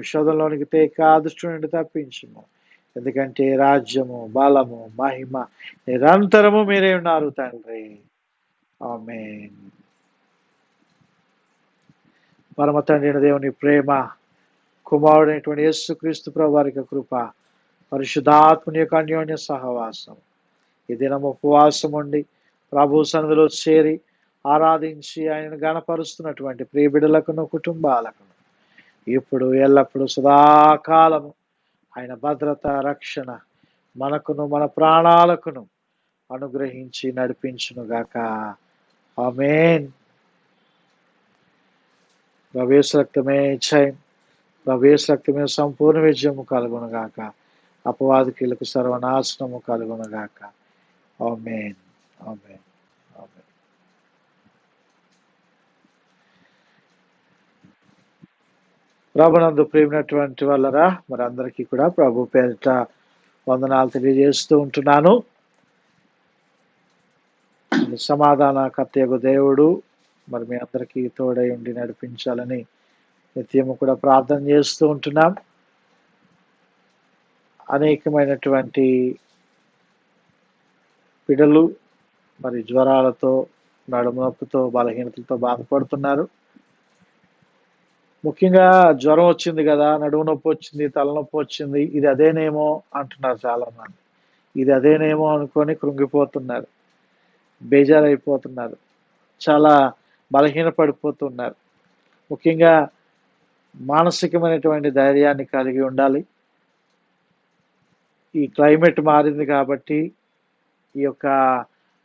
శోధంలోనికి తేక దుష్టు నుండి తప్పించుము. ఎందుకంటే రాజ్యము బలము మహిమ నిరంతరము మీరే ఉన్నారు తండ్రి. ఆమేన్. పరమ తండ్రి అయిన దేవుని ప్రేమ, కుమారుడైనటువంటి యేసుక్రీస్తు ప్రభు వారి కృప, పరిశుద్ధాత్మని యొక్క అన్యోన్య సహవాసం ఈ దినం ఉపవాసం ఉండి ప్రభు సన్నిధిలో చేరి ఆరాధించి ఆయనను గణపరుస్తున్నటువంటి ప్రియ బిడ్డలకును కుటుంబాలకును ఇప్పుడు ఎల్లప్పుడూ సదాకాలము ఆయన భద్రత రక్షణ మనకును మన ప్రాణాలకును అనుగ్రహించి నడిపించునుగాక. ఆమేన్. ప్రవేశ రక్తమే జయం, ప్రవేశ రక్తమే సంపూర్ణ విజయము కలుగునుగాక. అపవాదికులకు సర్వనాశనము కలుగునుగాక. ఆమేన్ ఆమేన్ ఆమేన్. ప్రభునందు ప్రియమైనటువంటి వాళ్ళరా మరి అందరికీ కూడా ప్రభు పేరిట వందనాలు తెలియజేస్తూ ఉంటున్నాను. సమాధాన కర్తయగు దేవుడు మరి మీ అందరికీ తోడై ఉండి నడిపించాలని నిత్యము కూడా ప్రార్థన చేస్తూ ఉంటున్నాం. అనేకమైనటువంటి బిడ్డలు మరి జ్వరాలతో, నడుము నొప్పితో, బలహీనతలతో బాధపడుతున్నారు. ముఖ్యంగా జ్వరం వచ్చింది కదా, నడుము నొప్పి వచ్చింది, తలనొప్పి వచ్చింది, ఇది అదేనేమో అంటున్నారు చాలా మంది. ఇది అదేనేమో అనుకొని కృంగిపోతున్నారు, బేజారైపోతున్నారు, చాలా బలహీనపడిపోతున్నారు. ముఖ్యంగా మానసికమైనటువంటి ధైర్యాన్ని కలిగి ఉండాలి. ఈ క్లైమేట్ మారింది కాబట్టి, ఈ యొక్క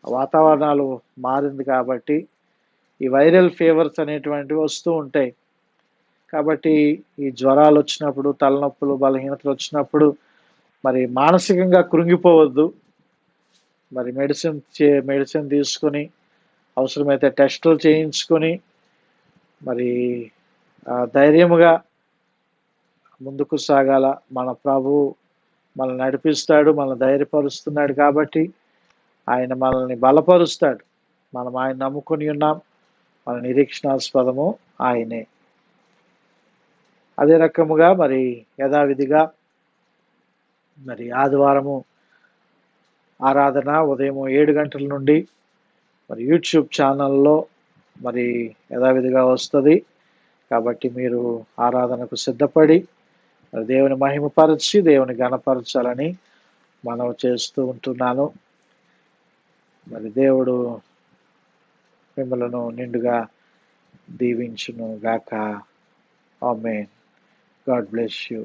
వాతావరణాలు మారింది కాబట్టి, ఈ వైరల్ ఫీవర్స్ అనేటువంటివి వస్తూ ఉంటాయి. కాబట్టి ఈ జ్వరాలు వచ్చినప్పుడు, తలనొప్పులు, బలహీనతలు వచ్చినప్పుడు మరి మానసికంగా కృంగిపోవద్దు. మరి మెడిసిన్ తీసుకొని, అవసరమైతే టెస్టులు చేయించుకొని, మరి ధైర్యముగా ముందుకు సాగాల. మన ప్రభువు మనల్ని నడిపిస్తాడు, మనల్ని ధైర్యపరుస్తున్నాడు కాబట్టి ఆయన మనల్ని బలపరుస్తాడు. మనం ఆయన నమ్ముకొని ఉన్నాం. మన నిరీక్షణాస్పదము ఆయనే. అదే రకముగా మరి యథావిధిగా మరి ఆదివారము ఆరాధన ఉదయం 7 గంటల నుండి మరి యూట్యూబ్ ఛానల్లో మరి యథావిధిగా వస్తుంది. కాబట్టి మీరు ఆరాధనకు సిద్ధపడి మరి దేవుని మహిమపరచి, దేవుని ఘనపరచాలని మనవి చేస్తూ ఉంటున్నాను. మరి దేవుడు మిమ్మలను నిండుగా దీవించును గాక. ఆమేన్. God bless you.